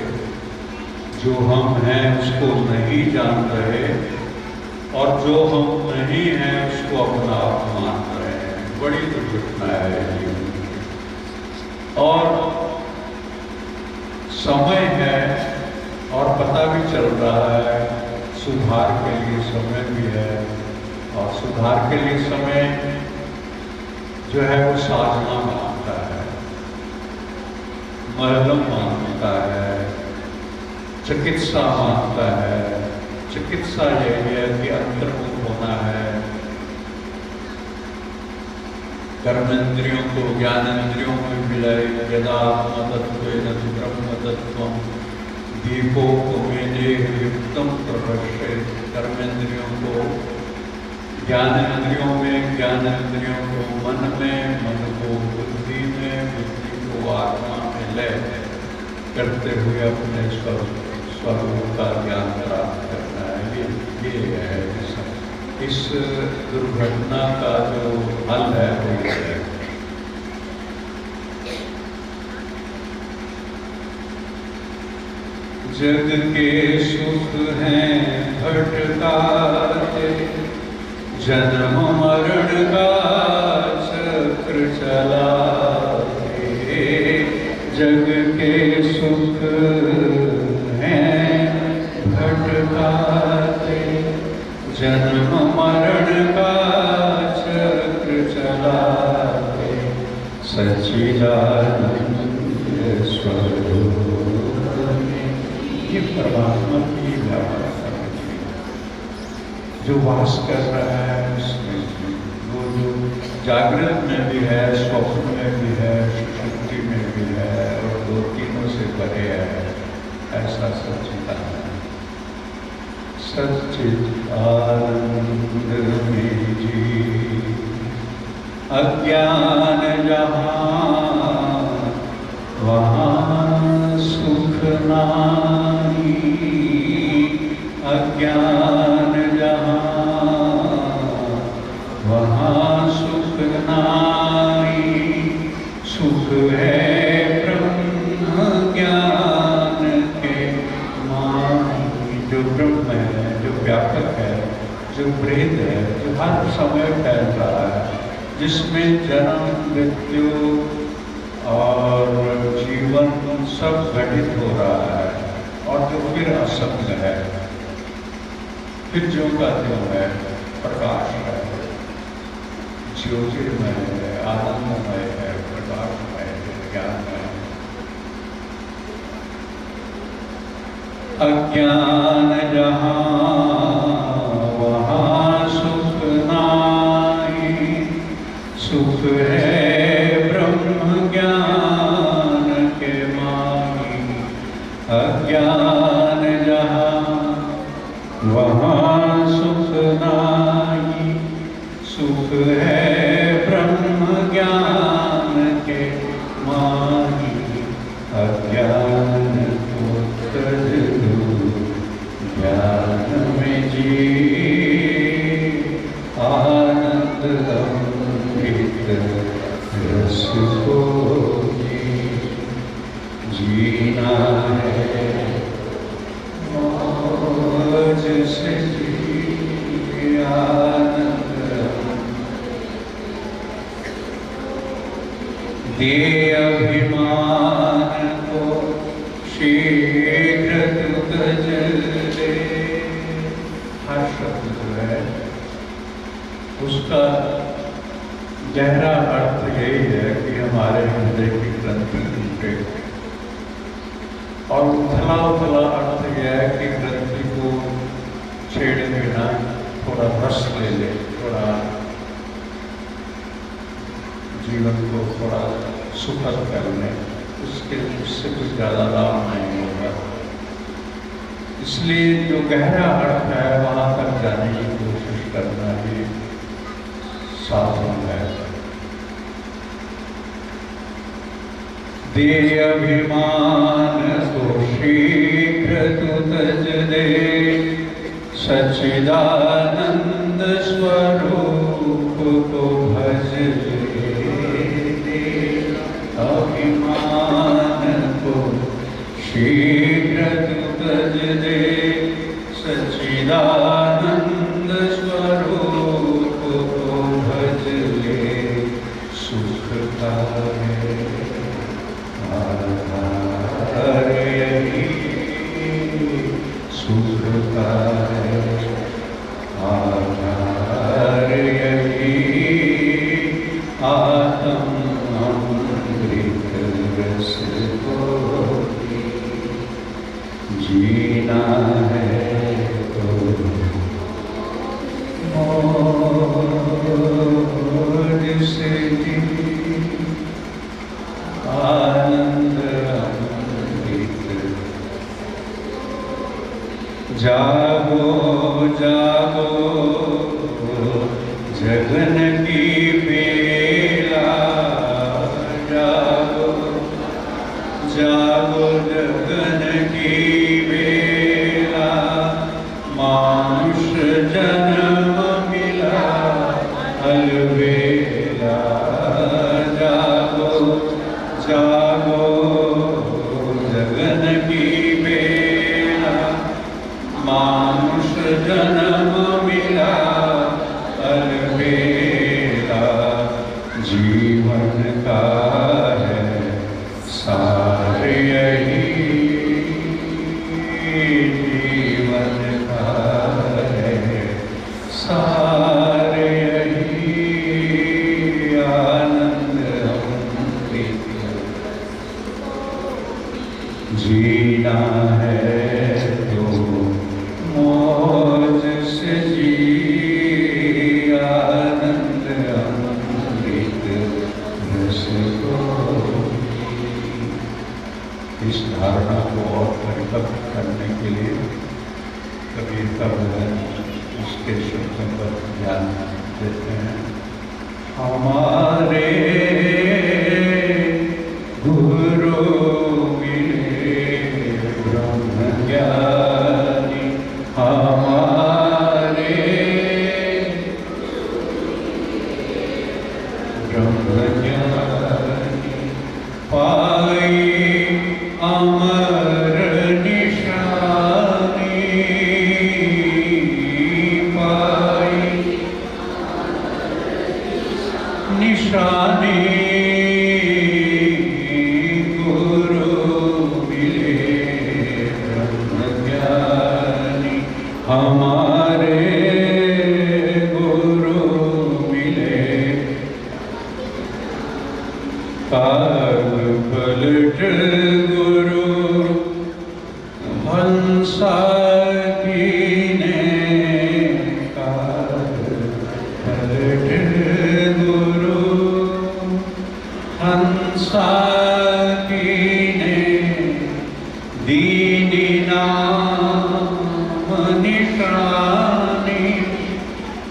जो हम हैं उसको नहीं जान रहे, और जो हम नहीं हैं उसको अपना आप मान रहे हैं। बड़ी दुर्घटना है जीवन की। और समय है और पता भी चल रहा है, सुधार के लिए समय भी है। और सुधार के लिए समय जो है वो साधना मांगता है, मरहम मांगता है, चिकित्सा मांगता है। चिकित्सा यही है कि अंतर्मुख होना है, कर्मेंद्रियों को ज्ञानेंद्रियों में मिलाए। यदा आत्मतत्त्वेन ब्रह्मतत्त्वं दीपोपमेदेह युक्तं प्रपश्येत्। कर्मेंद्रियों को ज्ञानेंद्रियों में, ज्ञानेंद्रियों को मन में, मन को बुद्धि में, बुद्धि को आत्मा में लय करते हुए अपने स्वरूप का ज्ञान प्राप्त करना है। ये है इस दुर्घटना का जो हल है वो ये है। जग के सुख हैं भटकाते, जन्म मरण का चक्र चलाते। जग के सुख हैं भटकाते, जन्म मरण का चक्र चलाते। सच्चिदानंद स्वरूप में ये परमात्मा की व्यापकता जो वास कर रहा है उसमें, वो जो जागृत में भी है, स्वप्न में भी है, सुषुप्ति में भी है, और दो तीनों से परे है। ऐसा सच्चिदानंद, सच्चिद आनंद में जी। अज्ञान जहाँ वहाँ सुख नाही, अज्ञान जहाँ वहाँ सुख नाही। सुख है ब्रह्म जो ब्रह्म है, जो व्यापक है, जो वेद है, जो हर समय फैल रहा है, जिसमें जन्म मृत्यु और जीवन सब घटित हो रहा है, और जो फिर असंग है, फिर जो का जो है प्रकाश है, ज्योतिर्मय है, आनंदमय है, प्रकाशमय है, ज्ञानमय है। अज्ञान जहाँ वहाँ सुख नाही, सुख है ब्रह्म ज्ञान के माही। अज्ञान जहाँ वहाँ सुख नाही, सुख है ब्रह्म ज्ञान के माही। अज्ञान को तज दो, ज्ञान में जी, आनंद अमृत रस को जीना है, मौज से जी, आनंद दे अभिमान को शीघ्र तू तज ले। हर शब्द जो है उसका गहरा अर्थ यही है कि हमारे हृदय की ग्रंथि टूटे, और उथला उथला अर्थ यह है कि ग्रंथि को छेड़े बिना थोड़ा रस ले ले, थोड़ा जीवन को थोड़ा सुखद कर ले, उससे कुछ ज़्यादा लाभ नहीं होगा। इसलिए जो गहरा अर्थ है वहाँ तक जाने की कोशिश करना ही साधन है। दे अभिमान को शीघ्र तू तज दे, सच्चिदानंद स्वरूप को भज दे। अभिमान को शीघ्र तू तज दे, सच्चिदानंद स्वरूप को भज ले। सुख का है आधार यही, सुख का है आधार यही, आत्म अमृत रस को जीना है तो मौज से जी, आनंद अमृत। जागो जागो जगन की बेला, जागो जागो जगन की बेला। मानुष जन्म मिला अलबेला, जागो जागो जगन की बेला। मानुष जन्म मिला अलबेला। जीवन का है सार यही, जीवन का है सार यही, आनंद अमृत जीना है तो मौज से जी, आनंद अमृत रस को। इस धारणा को और परिपक्व करने के लिए कबीर का भजन उसके शब्दों पर ध्यान देते हैं। हमारे गुरु मिले ब्रह्म ज्ञानी, हमारे ब्रह्म ज्ञानी। पाई अमर निशानी, हमारे गुरु मिले काल पलट गुरु हंसा कीने काल पलट गुरु हंसा कीने दीनी नाम निशानी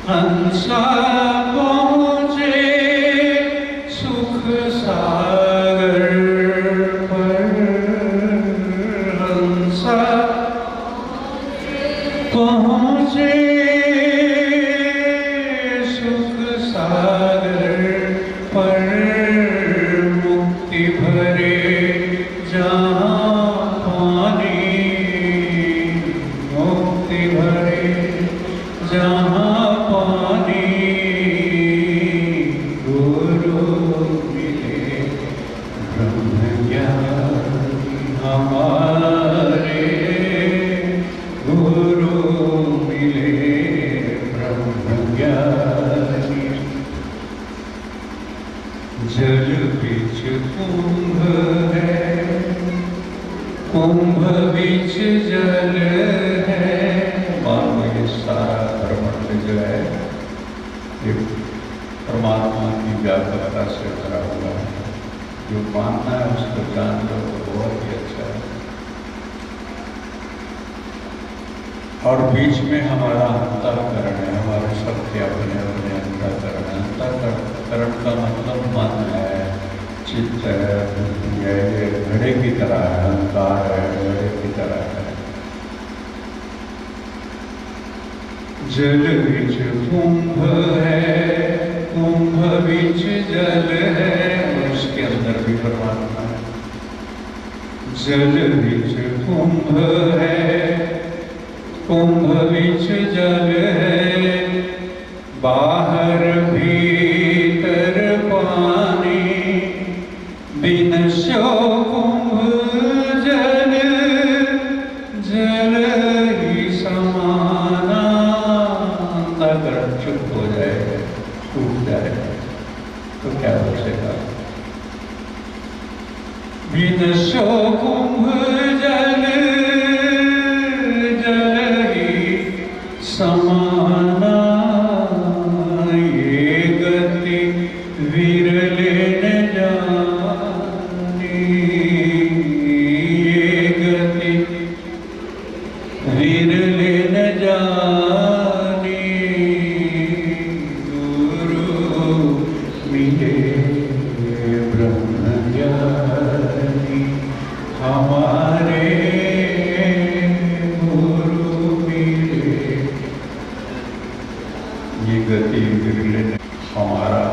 हंसा पहुँचे सुख सागर पर हंसा पहुँचे सुख सागर पर मुक्ति भरे जहाँ पानी मुक्ति भरे जहाँ पानी गुरु मिले ब्रह्म ज्ञानी हमारे गुरु मिले ब्रह्म ज्ञानी जल बीच कुंभ है कुंभ बीच जल है। मानो ये सारा ब्रह्मांड जो है ये परमात्मा की व्यापकता से भरा हुआ है। जो मानना है उसको जान लो तो बहुत ही अच्छा है। और बीच में हमारा अंतःकरण है, हमारे सबके अपने अपने अंतःकरण है। अंतःकरण का मतलब मन है, चित्त है, बुद्धि है, ये घड़े की तरह है, अहंकार है, घड़े की तरह है। जल बीच कुंभ है, कुंभ बीच जल है, उसके अंदर भी परमात्मा है। जल बीच कुंभ है, कुंभ बीच जल है, बाहर भीतर पानी बिन स्यो कुंभ जल जल ही समाना। अगर चुप हो जाए टूट जाए तो क्या बचेगा? बिन स्यो कुंभ जल जल ही समाना। ये गति विरले न जानी, ये गति विरले न जानी। गुरु मिले ब्रह्म ज्ञानी हमारे गुरु मिले। ये गति विरले हमारा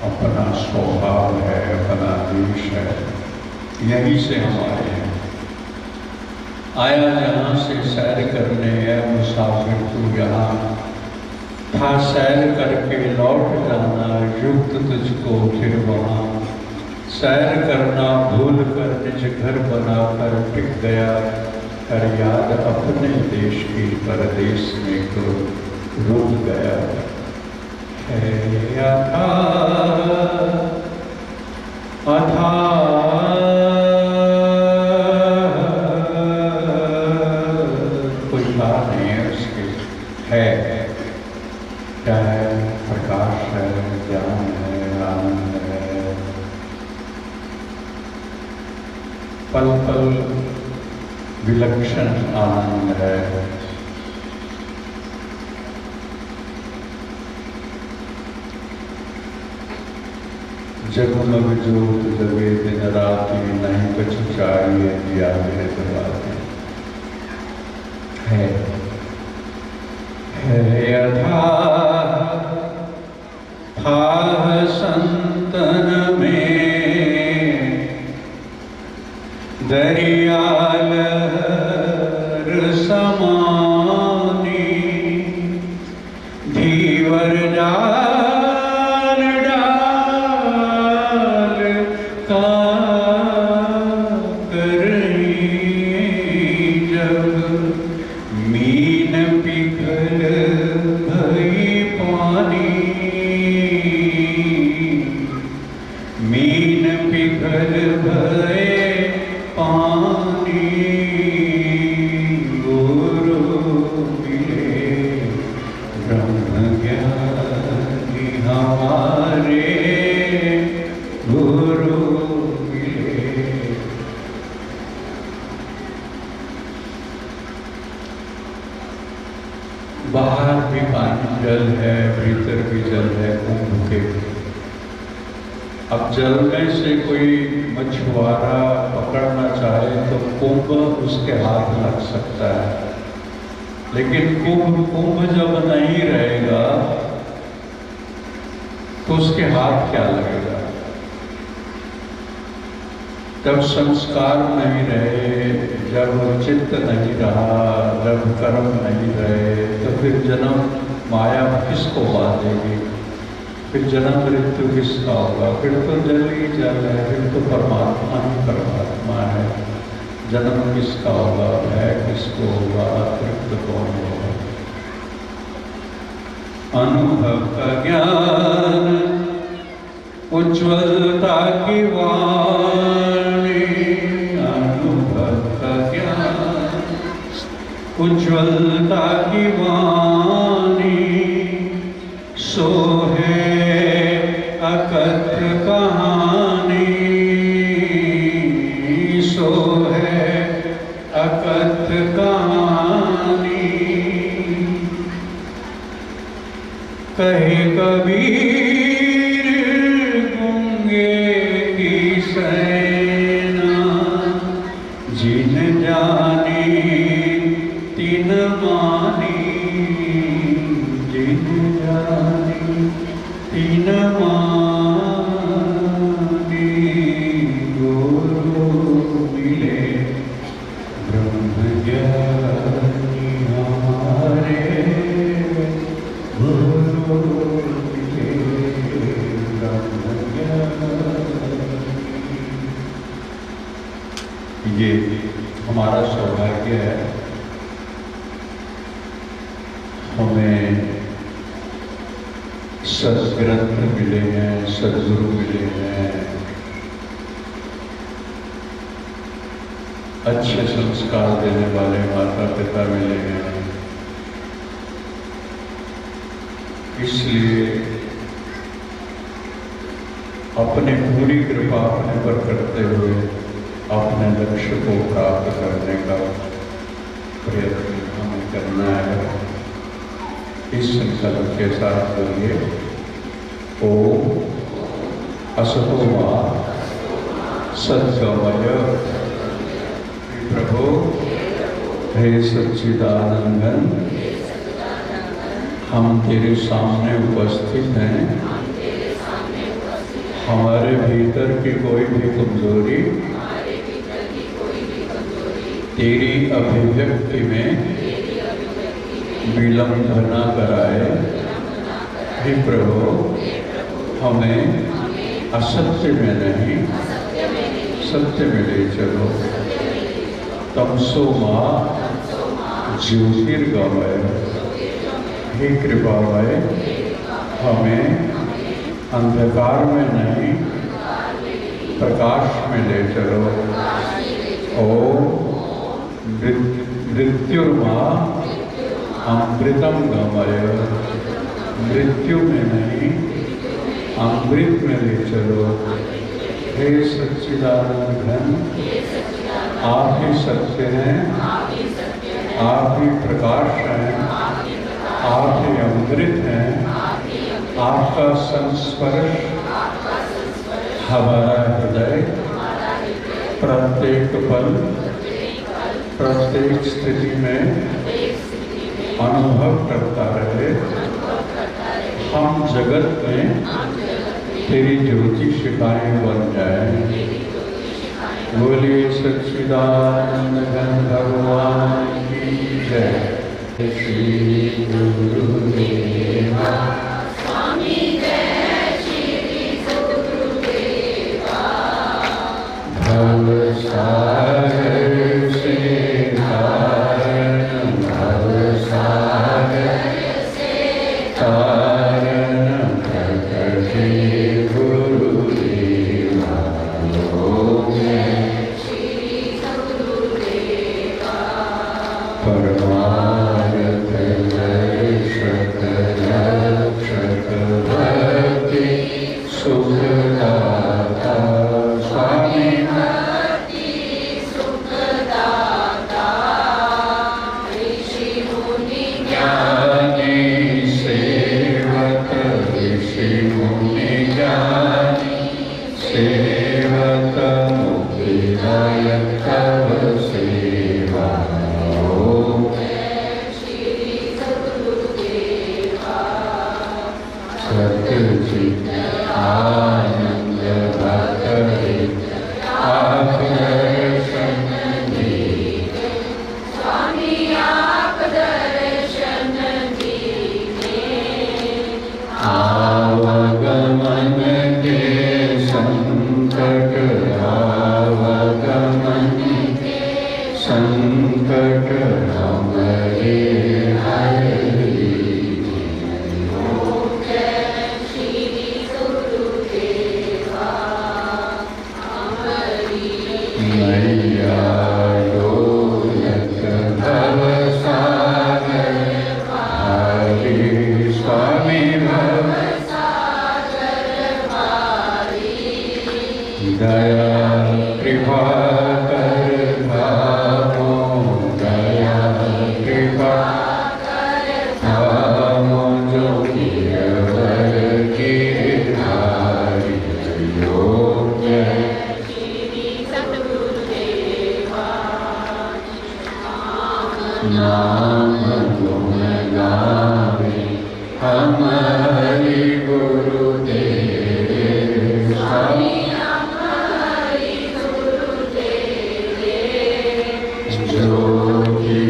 अपना स्वभाव है, अपना देश है, यहीं से हमारे हैं। आया जहाँ से सैर करने है मुसाफिर तू यहाँ था, सैर करके लौट जाना युक्त तुझको फिर वहाँ। सैर करना भूल कर निज घर बनाकर टिक गया, कर याद अपने देश की परदेश में तो रुक गया। है कोई बात नहीं है उसकी, है क्या है? प्रकाश है, ज्ञान है, आनंद है, पल पल विलक्षण आनंद है। जगमग ज्योत जगे दिन राति, नहीं कछु चाहिए दिया मेरे दरबार। है था संतन में दरियाल समानी, धीवर जाल डाल का करई जब मीन पी भई पानी, मीन पिघल भये पानी, गुरु मिले ब्रह्म ज्ञानी हमारे, गुरु मिले। बाहर भी पानी जल है, भीतर भी जल है, कुंभ के। अब जल में से कोई मछुआरा पकड़ना चाहे तो कुंभ उसके हाथ लग सकता है, लेकिन कुंभ जब नहीं रहेगा तो उसके हाथ क्या लगेगा? जब संस्कार नहीं रहे, जब चित्त नहीं रहा, जब कर्म नहीं रहे, तो फिर जन्म माया किसको बांधेगी? फिर जन्म मृत्यु किसका होगा? फिर तो जल ही जल है, फिर तो परमात्मा ही परमात्मा है। जन्म किसका होगा? है किसको होगा? तृप्त कौन होगा? अनुभव का ज्ञान उज्ज्वलता की वाणी, अनुभव का ज्ञान उज्ज्वलता की वाणी, सो है अकथ कहानी, सो है अकथ कहानी। कहे कबीर गूंगे की सेना, जिन जानी तिन मानी, जिन जानी तिन मानी, गुरु मिले ब्रह्म ज्ञानी हमारे, गुरु मिले ब्रह्म ज्ञानी। ये हमारा सौभाग्य है, हमें सद्ग्रंथ मिले हैं, सद्गुरु मिले हैं, अच्छे संस्कार देने वाले माता पिता मिले हैं। इसलिए अपनी पूरी कृपा अपने पर करते हुए अपने लक्ष्य को प्राप्त करने का प्रयत्न हमें करना है। इस संकल्प के साथ बोलिए, ओम असतो मा सद्गमय। प्रभु हे सच्चिदानंदन, हम तेरे सामने उपस्थित हैं। हमारे भीतर की कोई भी कमजोरी तेरी अभिव्यक्ति में विलंब न कराए। हे प्रभु, हमें असत्य में नहीं सत्य में ले चलो। तमसो मां ज्योतिर्गमय। हे कृपामय, हमें अंधकार में नहीं प्रकाश में ले चलो। ओम मृत्युर्मा अमृतम गमय। मृत्यु में नहीं अमृत में ले चलो। हे सच्चिदानंद घन, आप ही सत्य हैं, आप ही प्रकाश हैं, आप ही अमृत हैं। आपका संस्पर्श हमारा हृदय प्रत्येक पल प्रत्येक स्थिति में अनुभव करता रहे। हम जगत में तेरी ज्योति शिखाएं बन जाए। बोलिए सच्चिदानंद घन भगवान की जय। श्री गुरुदेवा स्वामी जय। श्री सद्गुरुदेवा भव सागर से तारण, भव सागर ज्ञानी सेवक ऋषि मुनि ज्ञानी सेवक मुक्तिदायक तव सेवा। सतचित आनंद भक्त आप दर्शन दीने स्वामी आप दर्शन दीने। आवागमन के संकट आवागमन के संकट हमारे दया कृपा कर भावो दया कृपा कर भावो जो गिरवर गिरधारी योग्य श्री सद्गुरुदेवा। नाम गुण गावे हम हरि गुरुदेव स्वामी जोगी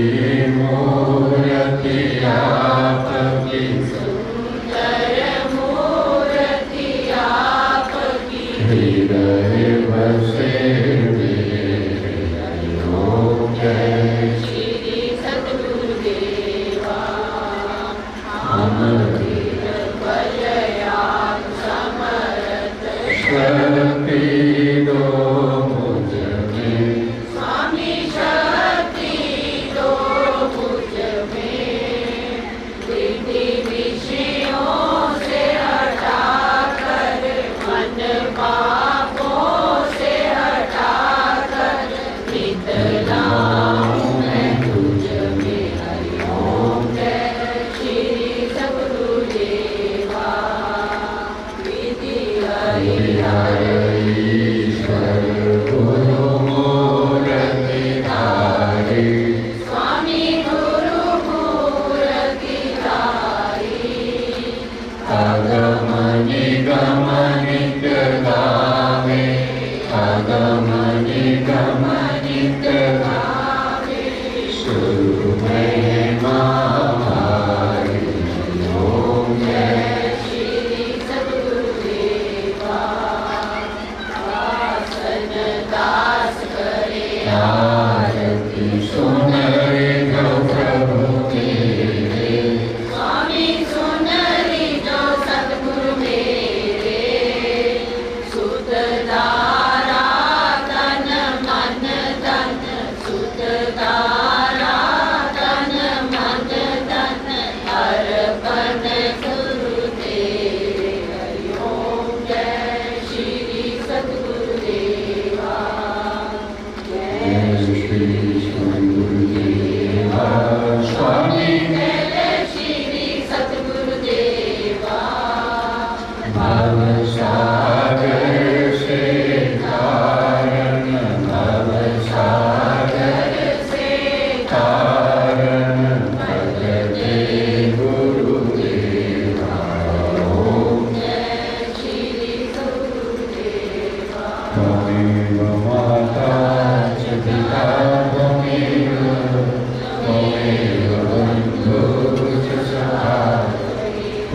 मूर्ति आपकी सुंदर मूर्ति आपकी हृदय बसे योग्य श्री सद्गुरुदेवा। हमारी भजयात समरथ शक्ति दो मुझ में स्वामी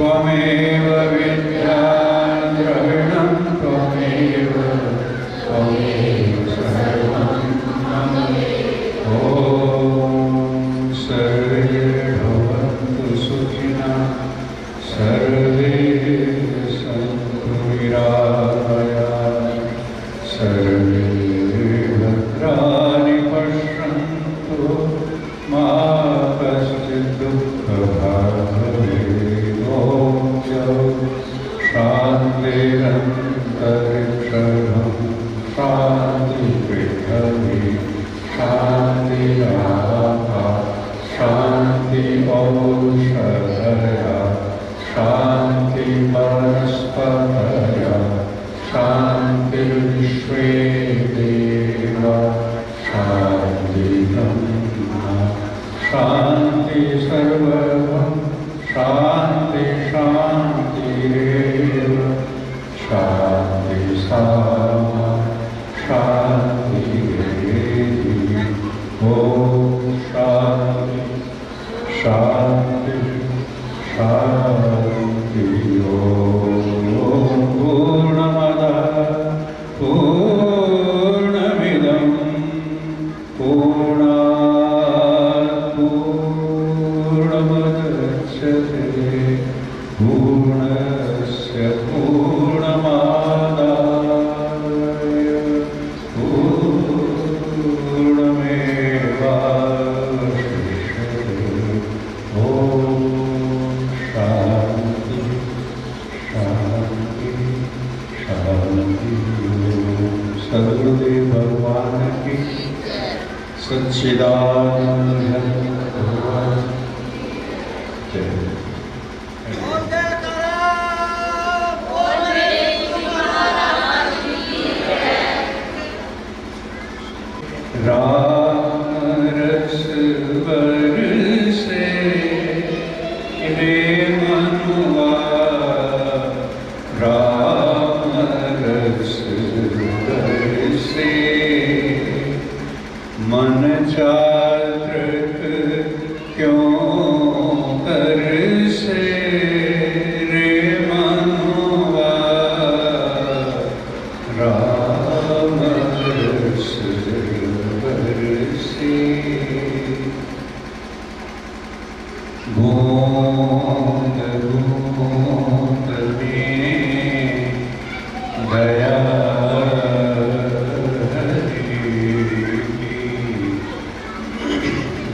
त्वमेव विद्याद्रविणं त्वमेव सर्वं मम। ॐ सर्वे भवन्तु सुखिनः सर्वे सन्तु निरामयाः सर्वे भद्राणि पश्यन्तु मा कश्चित् दुःखभाग् भवेत्। शान्तिरन्तरिक्षं शान्ति पृथिवी शान्तिरापः शान्ति शांति शांति ओम पूर्णमदः पूर्णमिदं पूर्णात् पूर्णमुदच्यते पूर्णस्य पूर्णमादाय पूर्णमेवावशिष्यते। ओम शांति शांति शांति। सद्गुरुदेव भगवान की सच्चिदानंद भगवान जय। राम रस बरसे रे मनुआ, राम रस बरसे मन चातृक क्यों करसे रे मनुआ, राम रस बरसे। बूंद बूंद में दया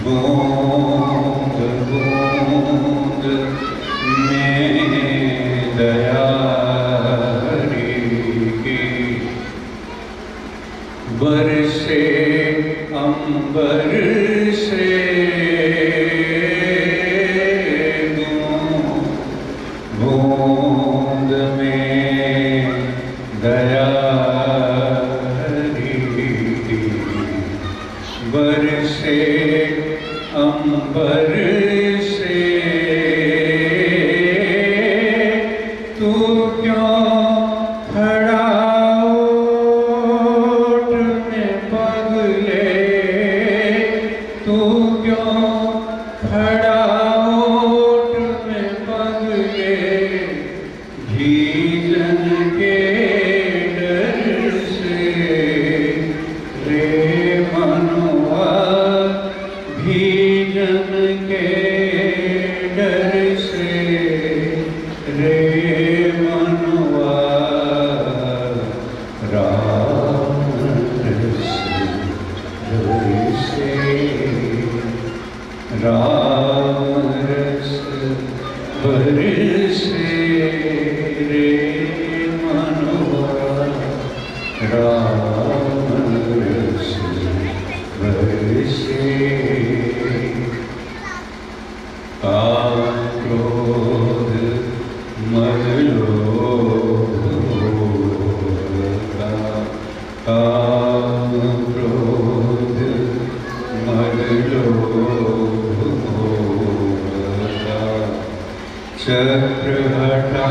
बूंद बूंद में दया की बरसे अंबर से बूंद में दया की बरसे अंबर से तू क्यों खड़ा ओट में पगले, तू क्यों खड़ा ओट में पगले, भीजन के डर से रे मनुआ, भीजन के डर से रे मनुआ, राम रस बरसे, राम रस बरसे रे मनुआ, राम रस बरसे। काम क्रोध मद लोभ होता, काम क्रोध मद लोभ होता, चक्र हटा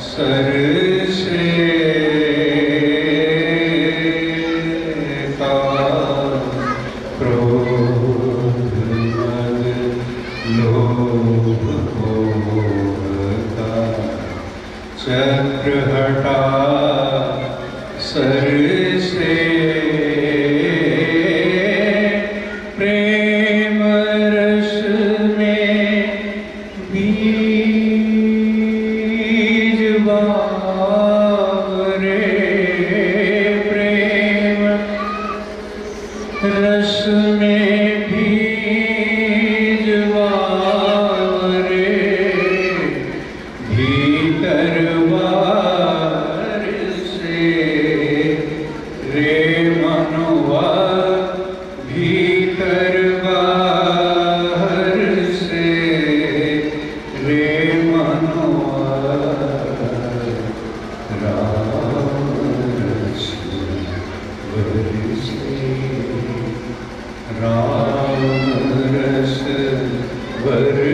सर से क्रोध मद लोभ होता, चक्र हटा सर से प्रेम रस में बीज बावरे, प्रेम रस में बीज बावरे, भीतर बार से रे मनुआ, भीतर बाहर से रे मनुआ, राम रस बरसे, राम रस बरसे।